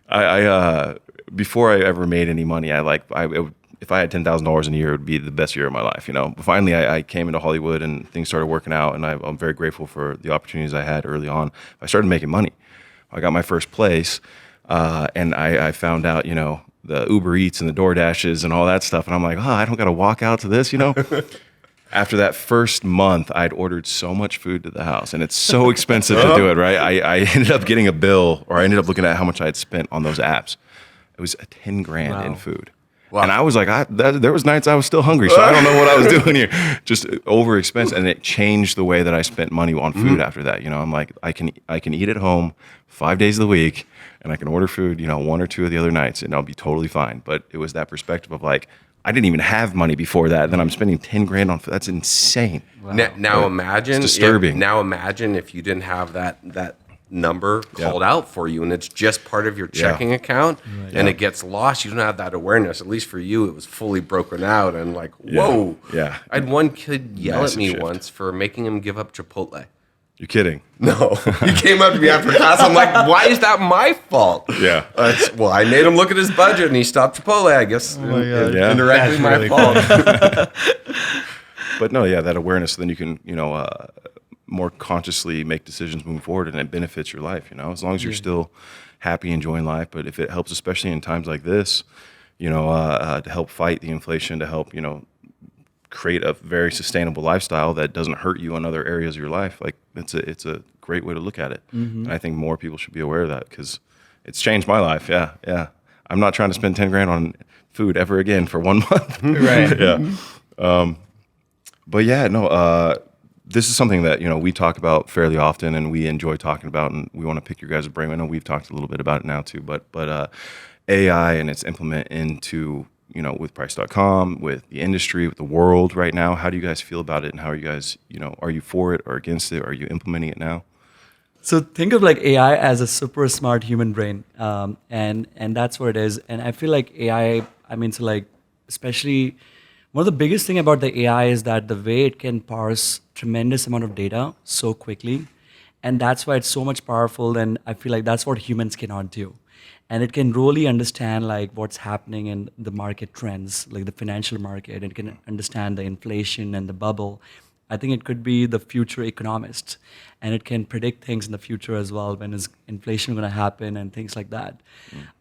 I before I ever made any money, if I had $10,000 in a year, it would be the best year of my life, But finally, I came into Hollywood and things started working out, and I'm very grateful for the opportunities I had early on. I started making money. I got my first place. And I found out, the Uber Eats and the DoorDashes and all that stuff. And I'm like, I don't got to walk out to this, After that first month, I'd ordered so much food to the house, and it's so expensive to do it, right? I ended up getting a bill, or I ended up looking at how much I had spent on those apps. It was $10,000 in food. Wow. And I was like, there was nights I was still hungry, so I don't know what I was doing here. Just over expense, and it changed the way that I spent money on food after that. I'm like, I can eat at home 5 days of the week, and I can order food, 1 or 2 of the other nights, and I'll be totally fine. But it was that perspective of like, I didn't even have money before that. Then I'm spending $10,000 on food. That's insane. Wow. Now imagine, it's disturbing. If you didn't have that number called out for you, and it's just part of your checking account, and it gets lost. You don't have that awareness. At least for you, it was fully broken out, and like, whoa. Yeah. I had one kid yell Massive at me shift. once for making him give up Chipotle. You're kidding. No, he came up to me after class. I'm like, why is that my fault? Yeah. I made him look at his budget, and he stopped Chipotle. I guess indirectly That's my really fault. But no, that awareness, then you can, more consciously make decisions moving forward, and it benefits your life, as long as you're still happy, enjoying life. But if it helps, especially in times like this, to help fight the inflation, to help, create a very sustainable lifestyle that doesn't hurt you in other areas of your life, like it's a great way to look at it. And I think more people should be aware of that, because it's changed my life. Yeah. I'm not trying to spend $10,000 on food ever again for 1 month. Right. Yeah. But this is something that, we talk about fairly often, and we enjoy talking about, and we want to pick your guys' brain. I know we've talked a little bit about it now too, but AI and its implement into, with Price.com, with the industry, with the world right now. How do you guys feel about it, and how are you guys, are you for it or against it? Are you implementing it now? So think of like AI as a super smart human brain, and that's what it is. And I feel like AI, especially one of the biggest thing about the AI is that the way it can parse tremendous amount of data so quickly, and that's why it's so much powerful. And I feel like that's what humans cannot do. And it can really understand like what's happening in the market trends, like the financial market. It can understand the inflation and the bubble. I think it could be the future economist, and it can predict things in the future as well. When is inflation going to happen and things like that.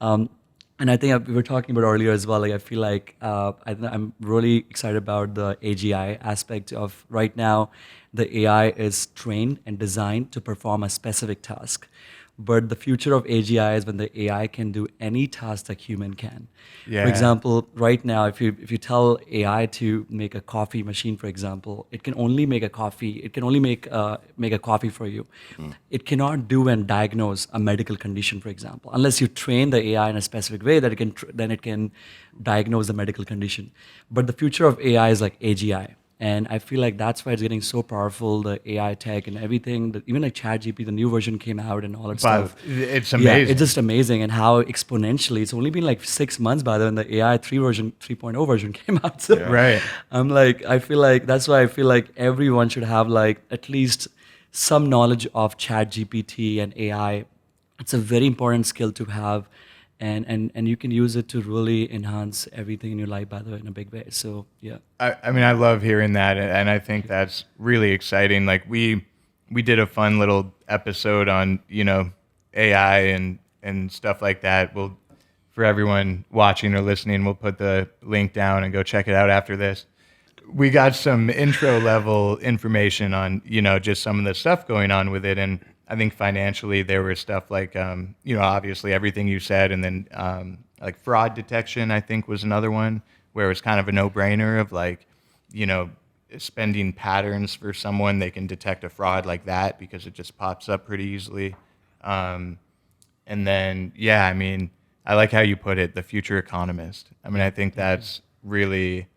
And I think we were talking about earlier as well. Like I feel like I'm really excited about the AGI aspect of right now. The AI is trained and designed to perform a specific task. But the future of AGI is when the AI can do any task that human can. Yeah. For example, right now, if you tell AI to make a coffee machine, for example, it can only make a coffee. It can only make a coffee for you. It cannot do and diagnose a medical condition, for example, unless you train the AI in a specific way that it can diagnose the medical condition. But the future of AI is like AGI. And I feel like that's why it's getting so powerful, the AI tech and everything. Even like ChatGPT, the new version came out and all that stuff. It's amazing. Yeah, it's just amazing. And how exponentially, it's only been like 6 months by then the AI 3.0 version came out. So Right. I feel like that's why I feel like everyone should have like at least some knowledge of ChatGPT and AI. It's a very important skill to have. And you can use it to really enhance everything in your life, by the way, in a big way. So, yeah. I love hearing that, and I think that's really exciting. Like we did a fun little episode on AI and stuff like that. for everyone watching or listening, we'll put the link down and go check it out after this. We got some intro level information on, just some of the stuff going on with it. And I think financially there was stuff like, obviously everything you said. And then like fraud detection, I think was another one where it was kind of a no brainer of like, spending patterns for someone, they can detect a fraud like that because it just pops up pretty easily. And then, I like how you put it, the future economist. I think that's really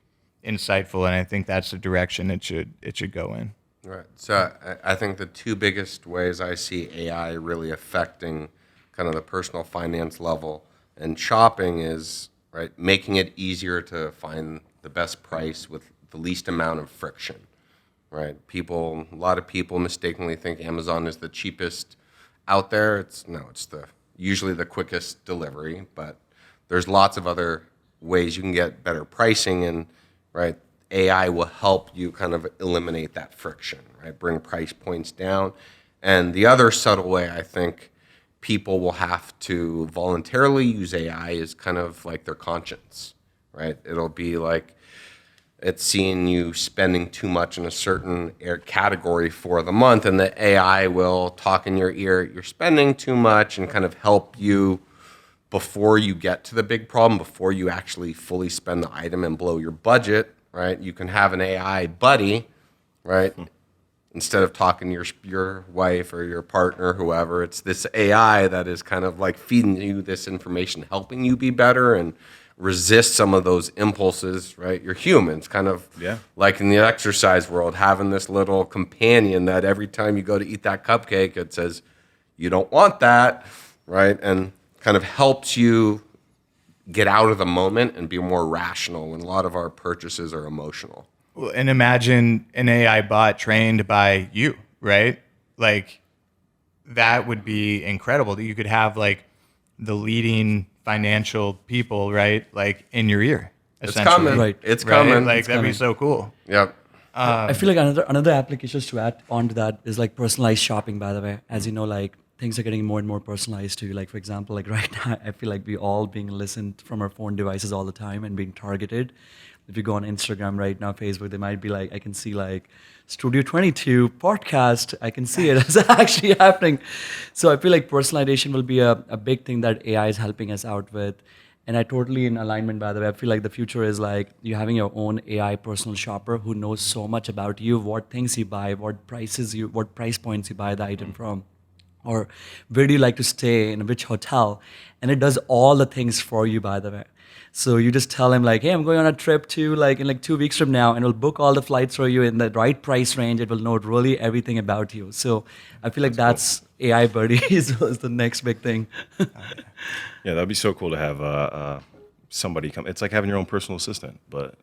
insightful, and I think that's the direction it should go in. Right. So I think the two biggest ways I see AI really affecting kind of the personal finance level and shopping is, right, making it easier to find the best price with the least amount of friction, right? A lot of people mistakenly think Amazon is the cheapest out there. It's usually the quickest delivery, but there's lots of other ways you can get better pricing, and right, AI will help you kind of eliminate that friction, right? Bring price points down. And the other subtle way I think people will have to voluntarily use AI is kind of like their conscience, right? It'll be like it's seeing you spending too much in a certain category for the month, and the AI will talk in your ear, you're spending too much, and kind of help you before you get to the big problem, before you actually fully spend the item and blow your budget, right? You can have an AI buddy, right? Instead of talking to your wife or your partner, whoever, it's this AI that is kind of like feeding you this information, helping you be better and resist some of those impulses, right? You're humans, kind of like in the exercise world, having this little companion that every time you go to eat that cupcake, it says, you don't want that, right? And kind of helps you get out of the moment and be more rational when a lot of our purchases are emotional. Well, and imagine an AI bot trained by you, right? Like that would be incredible that you could have like the leading financial people, right? Like in your ear, essentially. It's coming. Right. It's coming. Like It's that'd be coming. so cool. Yep. I feel like another applications to add on to that is like personalized shopping, by the way. As you know, like things are getting more and more personalized to you. Like for example, like right now, I feel like we all being listened from our phone devices all the time and being targeted. If you go on Instagram right now, Facebook, they might be like, I can see like Studio 22 podcast. I can see it. It's actually happening. So I feel like personalization will be a big thing that AI is helping us out with. And I totally in alignment, by the way. I feel like the future is like you having your own AI personal shopper who knows so much about you, what things you buy, what price points you buy the item from, or where do you like to stay, in which hotel. And it does all the things for you, by the way. So you just tell him like, hey, I'm going on a trip to like in like 2 weeks from now, and it'll book all the flights for you in the right price range. It will know really everything about you. So I feel like that's cool. AI buddy is the next big thing. Yeah, that'd be so cool to have somebody come. It's like having your own personal assistant, but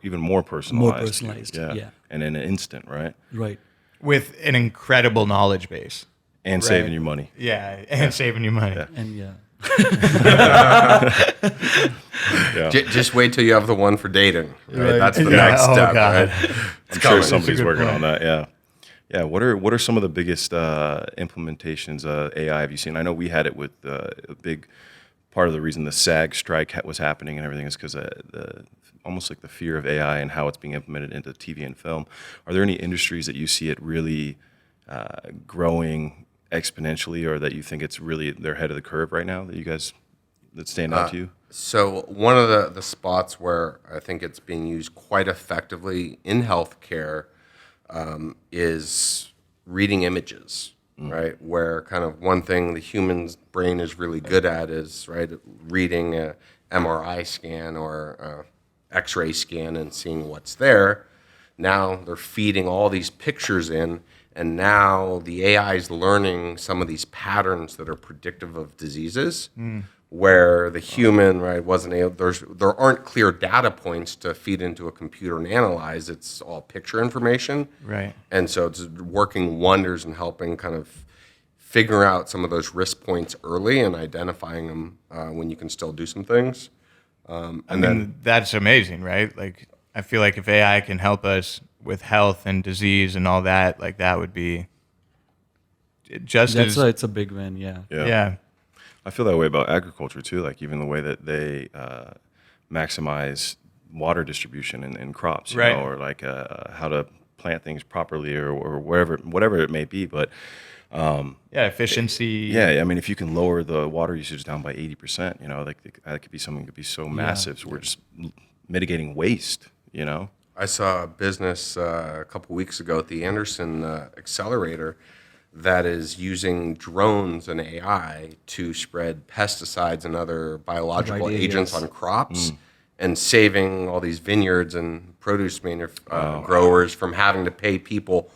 even more personalized. More personalized, yeah. And in an instant, right? Right. With an incredible knowledge base. And Right. saving you money. Yeah, and saving you money. Yeah. And yeah. Yeah. Just wait till you have the one for dating. Right? Right. That's the Yeah. next Oh, step. God. Right? I'm coming. sure somebody's That's a good working point. on that. Yeah. Yeah. What are some of the biggest implementations of AI have you seen? I know we had it with a big part of the reason the SAG strike was happening and everything is because almost like the fear of AI and how it's being implemented into TV and film. Are there any industries that you see it really growing exponentially, or that you think it's really they're ahead of the curve right now that stand out to you? So one of the spots where I think it's being used quite effectively in healthcare is reading images, right? Where kind of one thing the human's brain is really good at is right reading a MRI scan or a X-ray scan and seeing what's there. Now they're feeding all these pictures in, and now the AI is learning some of these patterns that are predictive of diseases. Where the human, right, wasn't able, there aren't clear data points to feed into a computer and analyze. It's all picture information. Right. And so it's working wonders in helping kind of figure out some of those risk points early and identifying them when you can still do some things. Then that's amazing, right? Like, I feel like if AI can help us with health and disease and all that, like that would be just That's as it's a big win, yeah. yeah. I feel that way about agriculture too. Like even the way that they maximize water distribution in crops, you Right. know, or like how to plant things properly or whatever it may be. But Efficiency. yeah, I mean, if you can lower the water usage down by 80%, you know, like that could be something that could be so massive. So we're just mitigating waste, you know. I saw a business a couple weeks ago at the Anderson Accelerator that is using drones and AI to spread pesticides and other biological Right, agents yes. on crops and saving all these vineyards and produce growers from having to pay people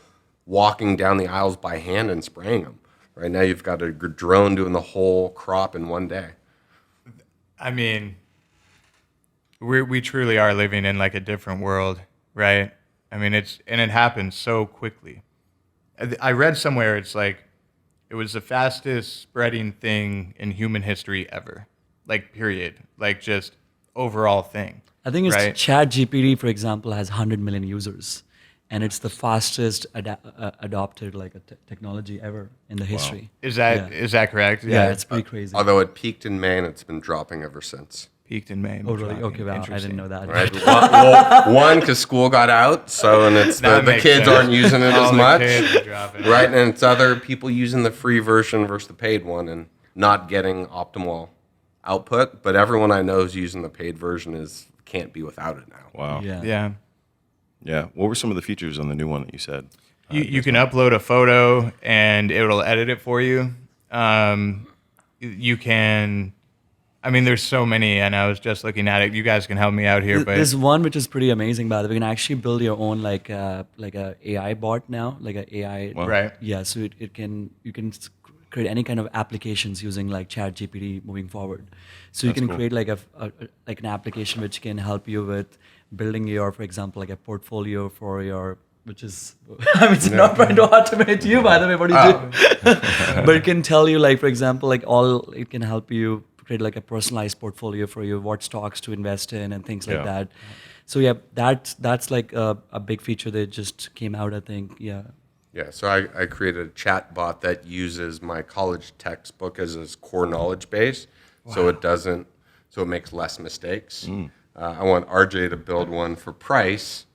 walking down the aisles by hand and spraying them. Right now you've got a drone doing the whole crop in one day. I mean, we truly are living in like a different world, right? I mean, it happens so quickly. I read somewhere it's like it was the fastest spreading thing in human history ever, like period, like just overall thing. I think it's right? ChatGPT, for example, has 100 million users, and it's the fastest adopted like a technology ever in the history. Is that correct? Yeah, it's pretty crazy. Although it peaked in May and it's been dropping ever since. peaked in May. Oh, really? Okay, wow. I didn't know that. Right. Well, because school got out, so and it's That the makes kids sense. aren't using it All as the much, kids are dropping it. right? And it's other people using the free version versus the paid one, and not getting optimal output. But everyone I know who's using the paid version can't be without it now. Wow. Yeah. Yeah. Yeah. What were some of the features on the new one that you said? You can upload a photo and it'll edit it for you. You can, I mean, there's so many, and I was just looking at it. You guys can help me out here, but There's one which is pretty amazing, by the way. You can actually build your own like a AI bot now, like a AI. Wow. right. Yeah, so you can create any kind of applications using like ChatGPT moving forward. So you That's can cool. create like like an application which can help you with building your, for example, like a portfolio for your, which is, I mean, it's not trying to automate you, by the way. What do you do? But it can tell you, like, for example, like it can help you create like a personalized portfolio for you, what stocks to invest in and things like Yeah. that. So yeah, that's like a big feature that just came out, I think. Yeah. Yeah, so I created a chat bot that uses my college textbook as its core knowledge base, so it makes less mistakes. I want RJ to build one for Price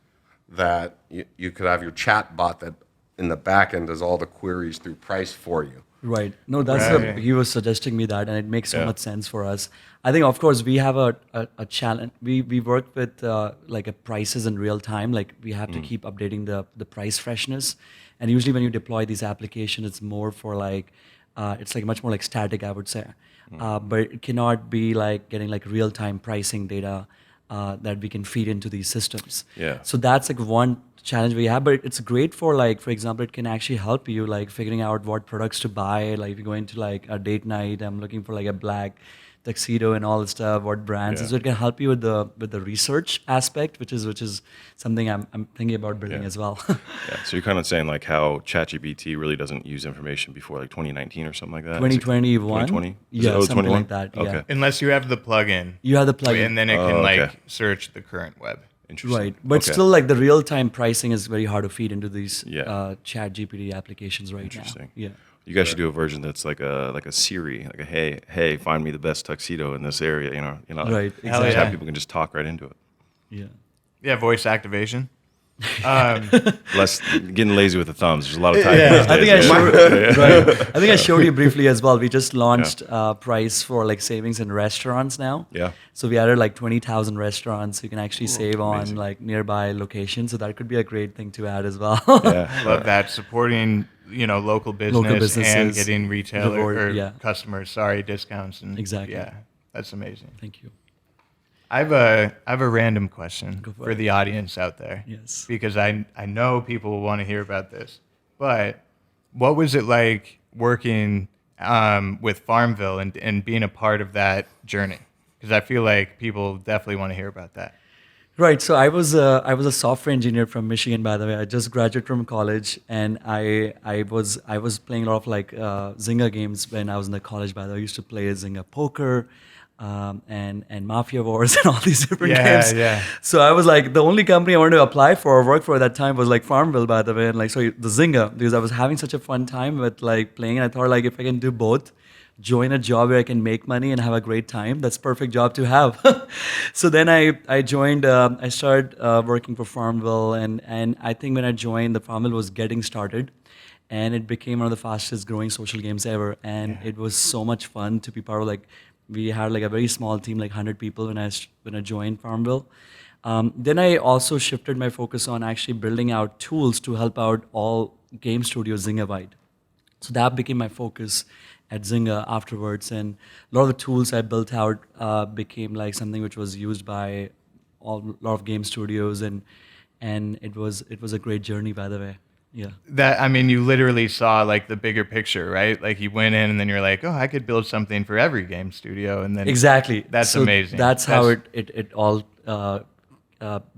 that you could have your chat bot that in the back end does all the queries through Price for you. Right. No, that's Right. he was suggesting me that, and it makes so Yeah. much sense for us. I think, of course, we have a challenge. We work with like a prices in real time. Like we have to keep updating the price freshness, and usually when you deploy these applications, it's more for like it's like much more like static, I would say. But it cannot be like getting like real time pricing data that we can feed into these systems. Yeah. So that's like one challenge we have, but it's great for like, for example, it can actually help you like figuring out what products to buy. Like if you're going to like a date night, I'm looking for like a black tuxedo and all the stuff, what brands. Yeah. And so it can help you with the research aspect, which is something I'm thinking about building Yeah. as well. Yeah. So you're kind of saying like how ChatGPT really doesn't use information before like 2019 or something like that? 2021. 2020? Yeah, something 21? like that. Yeah. Okay. Unless you have the plugin, You have the plugin. and then it can Oh, like okay. search the current web. Interesting. Right, but Okay. still, like the real-time pricing is very hard to feed into these Yeah. Chat GPT applications right Interesting. now. Yeah, You guys should do a version that's like a Siri, like a hey, find me the best tuxedo in this area. You know. Right, Just exactly. have people can just talk right into it. yeah. Yeah, voice activation. Less getting lazy with the thumbs. There's a lot of typing. Yeah, these I think days, I yeah. showed. Right. I think I showed you briefly as well. We just launched price for like savings in restaurants now. Yeah. So we added like 20,000 restaurants. You can actually save on amazing. like nearby locations. So that could be a great thing to add as well. Yeah. Love that. Supporting, local business and businesses, getting retailer reward, or yeah. customers, discounts and Exactly. Yeah, that's amazing. Thank you. I have a random question for for it. the audience out there. Yes. Because I know people will want to hear about this. But what was it like working with Farmville and being a part of that journey? Because I feel like people definitely want to hear about that. Right. So I was a software engineer from Michigan, by the way. I just graduated from college, and I was playing a lot of like Zynga games when I was in the college. By the way, I used to play Zynga poker. and Mafia Wars and all these different Yeah, games. yeah. So I was like, the only company I wanted to apply for or work for at that time was like Farmville, by the way, and like so the Zynga, because I was having such a fun time with like playing, and I thought like if I can do both, join a job where I can make money and have a great time, that's perfect job to have. So then I joined, I started working for Farmville, and I think when I joined, the Farmville was getting started, and it became one of the fastest growing social games ever, and it was so much fun to be part of. Like we had like a very small team, like 100 people when I joined Farmville. Then I also shifted my focus on actually building out tools to help out all game studios Zynga-wide. So that became my focus at Zynga afterwards, and a lot of the tools I built out became like something which was used by a lot of game studios, and it was a great journey, by the way. Yeah. That, I mean, you literally saw like the bigger picture, right? Like you went in and then you're like, oh, I could build something for every game studio, and then Exactly. That's So amazing. That's how it all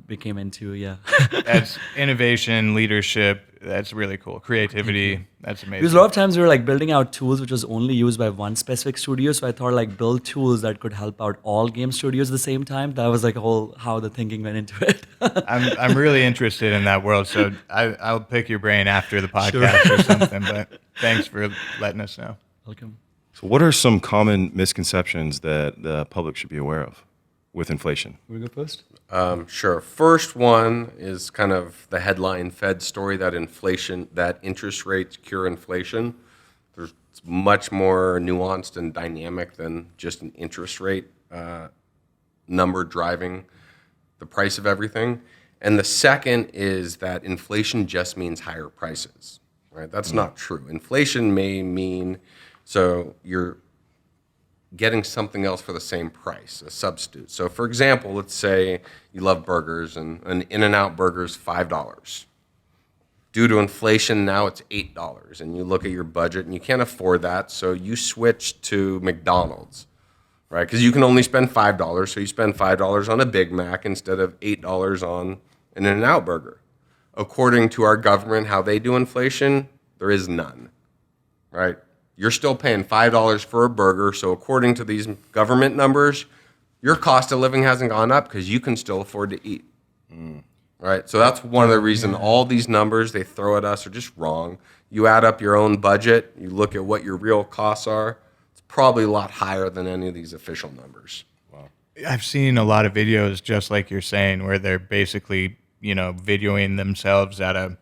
became into, yeah. That's innovation, leadership. That's really cool. Creativity. That's amazing. Because a lot of times we were like building out tools which was only used by one specific studio. So I thought like build tools that could help out all game studios at the same time. That was like how the thinking went into it. I'm really interested in that world, so I'll pick your brain after the podcast or something. But thanks for letting us know. Welcome. So, what are some common misconceptions that the public should be aware of with inflation? We go first? Sure. First one is kind of the headline Fed story that interest rates cure inflation. It's much more nuanced and dynamic than just an interest rate number driving the price of everything. And the second is that inflation just means higher prices, right? That's not true. Inflation may mean, so you're getting something else for the same price, a substitute. So for example, let's say you love burgers and an In-N-Out burger is $5. Due to inflation, now it's $8. And you look at your budget and you can't afford that, so you switch to McDonald's, right? Because you can only spend $5, so you spend $5 on a Big Mac instead of $8 on an In-N-Out burger. According to our government, how they do inflation, there is none, right? You're still paying $5 for a burger, so according to these government numbers, your cost of living hasn't gone up because you can still afford to eat, right? So that's one of the reasons all these numbers they throw at us are just wrong. You add up your own budget, you look at what your real costs are, it's probably a lot higher than any of these official numbers. Wow. I've seen a lot of videos, just like you're saying, where they're basically, videoing themselves at a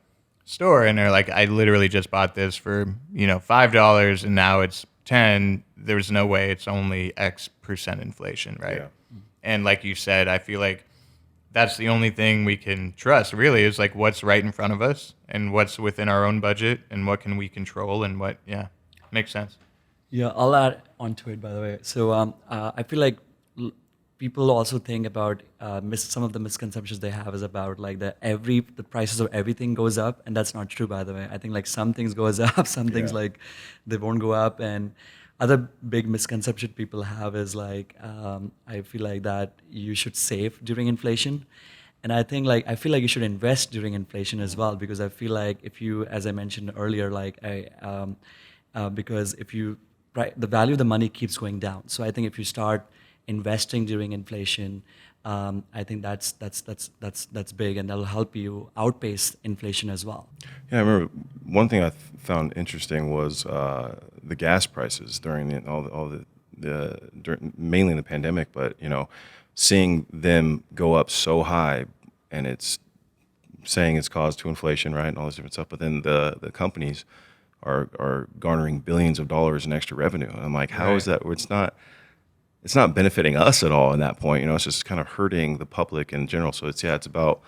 store, and they're like, I literally just bought this for $5 and now it's 10. There's no way it's only X% inflation, right? Yeah. And like you said, I feel like that's the only thing we can trust really, is like what's right in front of us and what's within our own budget and what can we control and what makes sense. Yeah, I'll add onto it, by the way. So I feel like people also think about some of the misconceptions they have is about like the prices of everything goes up, and that's not true, by the way. I think like some things goes up, some things like they won't go up, and other big misconception people have is like I feel like that you should save during inflation. And I feel like you should invest during inflation as well, because I feel like if you, as I mentioned earlier, because the value of the money keeps going down. So I think if you start investing during inflation, I think that's big, and that'll help you outpace inflation as well. Yeah, I remember one thing I found interesting was the gas prices during mainly in the pandemic, but seeing them go up so high, and it's saying it's caused to inflation, right, and all this different stuff. But then the companies are garnering billions of dollars in extra revenue. And I'm like, how is that? It's not benefiting us at all in that point. It's just kind of hurting the public in general. So it's about,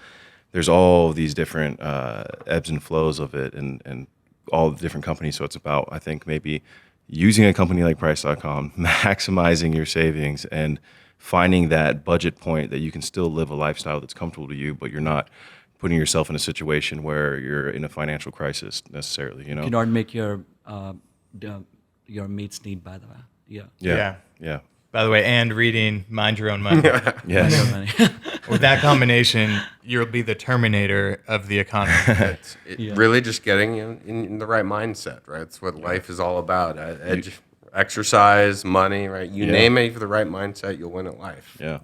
there's all these different ebbs and flows of it, and all the different companies. So it's about, I think, maybe using a company like Price.com, maximizing your savings, and finding that budget point that you can still live a lifestyle that's comfortable to you, but you're not putting yourself in a situation where you're in a financial crisis necessarily. You cannot make your meets need, by the way. Yeah. By the way, and reading Mind Your Own Money. Mind Your Own Money. With that combination, you'll be the Terminator of the economy. Really just getting you in the right mindset, right? That's what life is all about. exercise, money, right? You Yeah. name it, for the right mindset, you'll win at life. Yeah.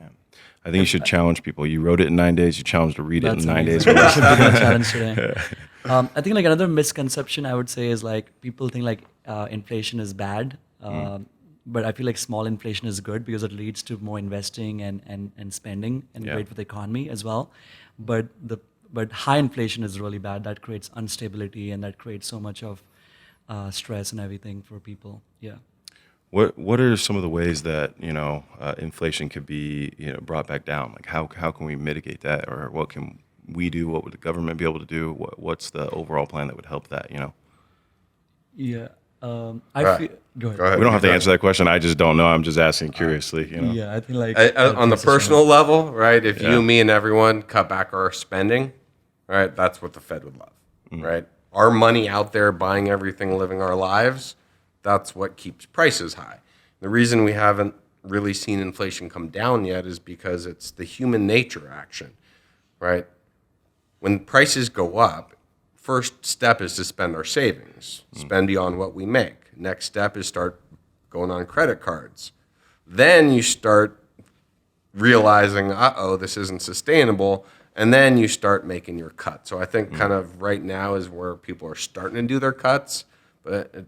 I think you should challenge people. You wrote it in 9 days. You challenge to read it in 9 days. I should begin a challenge today. I think like another misconception I would say is like people think like inflation is bad, but I feel like small inflation is good because it leads to more investing and spending and Yeah. great for the economy as well. But high inflation is really bad. That creates instability and that creates so much of stress and everything for people. Yeah. What are some of the ways that inflation could be brought back down? Like how can we mitigate that, or what can we do? What would the government be able to do? What's the overall plan that would help that? Yeah. Right. Feel, go ahead. Go ahead. We don't have to Go answer that question. I just don't know. I'm just asking curiously. Yeah, I think like on the personal level, right? If Yeah. you, me, and everyone cut back our spending, right? That's what the Fed would love, right? Our money out there buying everything, living our lives, that's what keeps prices high. The reason we haven't really seen inflation come down yet is because it's the human nature action, right? When prices go up, first step is to spend our savings, spend beyond what we make. Next step is start going on credit cards. Then you start realizing, this isn't sustainable, and then you start making your cut. So I think kind of right now is where people are starting to do their cuts, but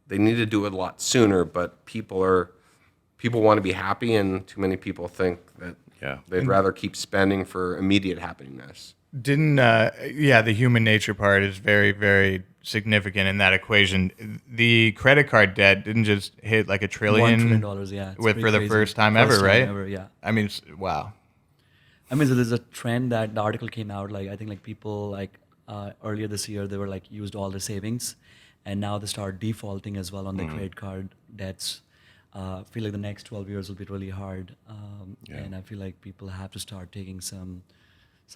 they need to do it a lot sooner. But people want to be happy, and too many people think that they'd rather keep spending for immediate happiness. Didn't the human nature part is very, very significant in that equation. The credit card debt didn't just hit like $1 trillion $1 trillion, yeah. It's pretty for the crazy. first time ever, right? Ever, yeah. I mean, wow. I mean, so there's a trend that the article came out, like I think like people like earlier this year, they were like used all the savings and now they start defaulting as well on their credit card debts. I feel like the next 12 years will be really hard. And I feel like people have to start taking some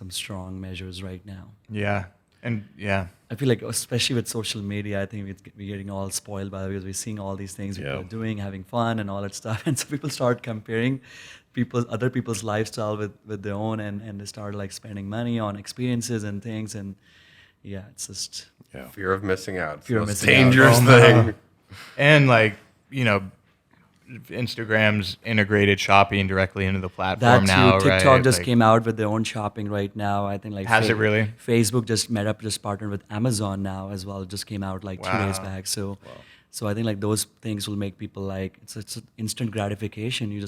strong measures right now. Yeah. And yeah. I feel like, especially with social media, I think we're getting all spoiled by it because we're seeing all these things people are doing, having fun and all that stuff. And so people start comparing other people's lifestyle with their own, and they start like spending money on experiences and things. And yeah, it's just Fear of missing out. It's Fear the of most missing out. dangerous Oh, no. thing. And like, Instagram's integrated shopping directly into the platform that too. now, TikTok right? just Like, came out with their own shopping right now. I think like Has it really? Facebook just partnered with Amazon now as well. It just came out like 2 days Wow. back. So I think like those things will make people like it's an instant gratification. You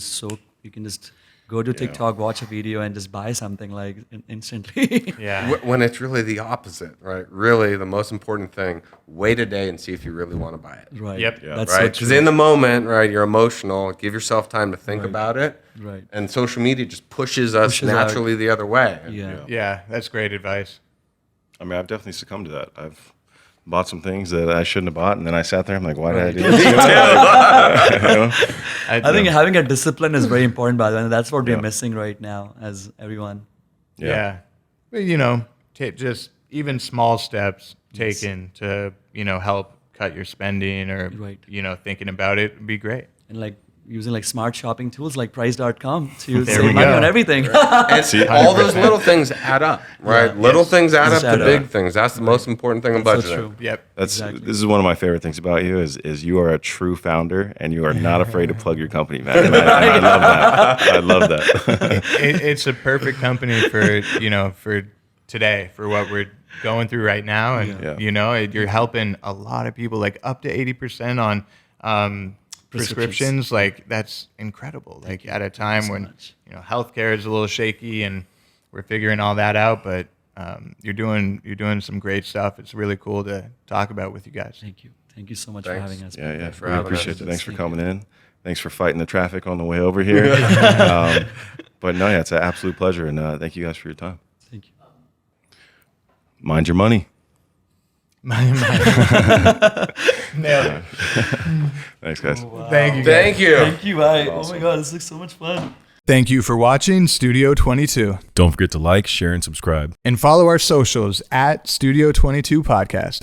can just go to TikTok, watch a video, and just buy something like instantly. Yeah. When it's really the opposite, right? Really, the most important thing, wait a day and see if you really want to buy it. Right. Yep. Yeah. That's Right? so Because true. in the moment, right, you're emotional. Give yourself time to think about it. Right. And social media just pushes us Pushes naturally the other way. Yeah. Yeah, that's great advice. I mean, I've definitely succumbed to that. I've bought some things that I shouldn't have bought, and then I sat there. I'm like, why did I do this? I think having a discipline is very important, by the way. And that's what we're missing right now as everyone. Yeah. But, just even small steps taken to, help cut your spending or, Right. thinking about it would be great. And like using like smart shopping tools like price.com to There save we money go. on everything. And all those little things add up, right? Yeah. Little things add up Just add to up. big things. That's the most important thing in So budgeting. true. Yep. Exactly. This is one of my favorite things about you is you are a true founder and you are not afraid to plug your company, man. And I love that. I love that. It's a perfect company for, for today, for what we're going through right now. And, you're helping a lot of people, like up to 80% on prescriptions. Like that's incredible. Like at a time when, much. healthcare is a little shaky and we're figuring all that out, but you're doing some great stuff. It's really cool to talk about with you guys. Thank you. Thank you so much Thanks. for having us. Yeah, for we having appreciate us. it. Thanks for Thank coming in. Thanks for fighting the traffic on the way over here. But no, it's an absolute pleasure, and thank you guys for your time. Thank you. Mind your money. Nailed it. Thanks, guys. Thank you. Thank you. Thank you. Oh my God, this looks so much fun. Thank you for watching Studio 22. Don't forget to like, share, and subscribe. And follow our socials at Studio 22 Podcast.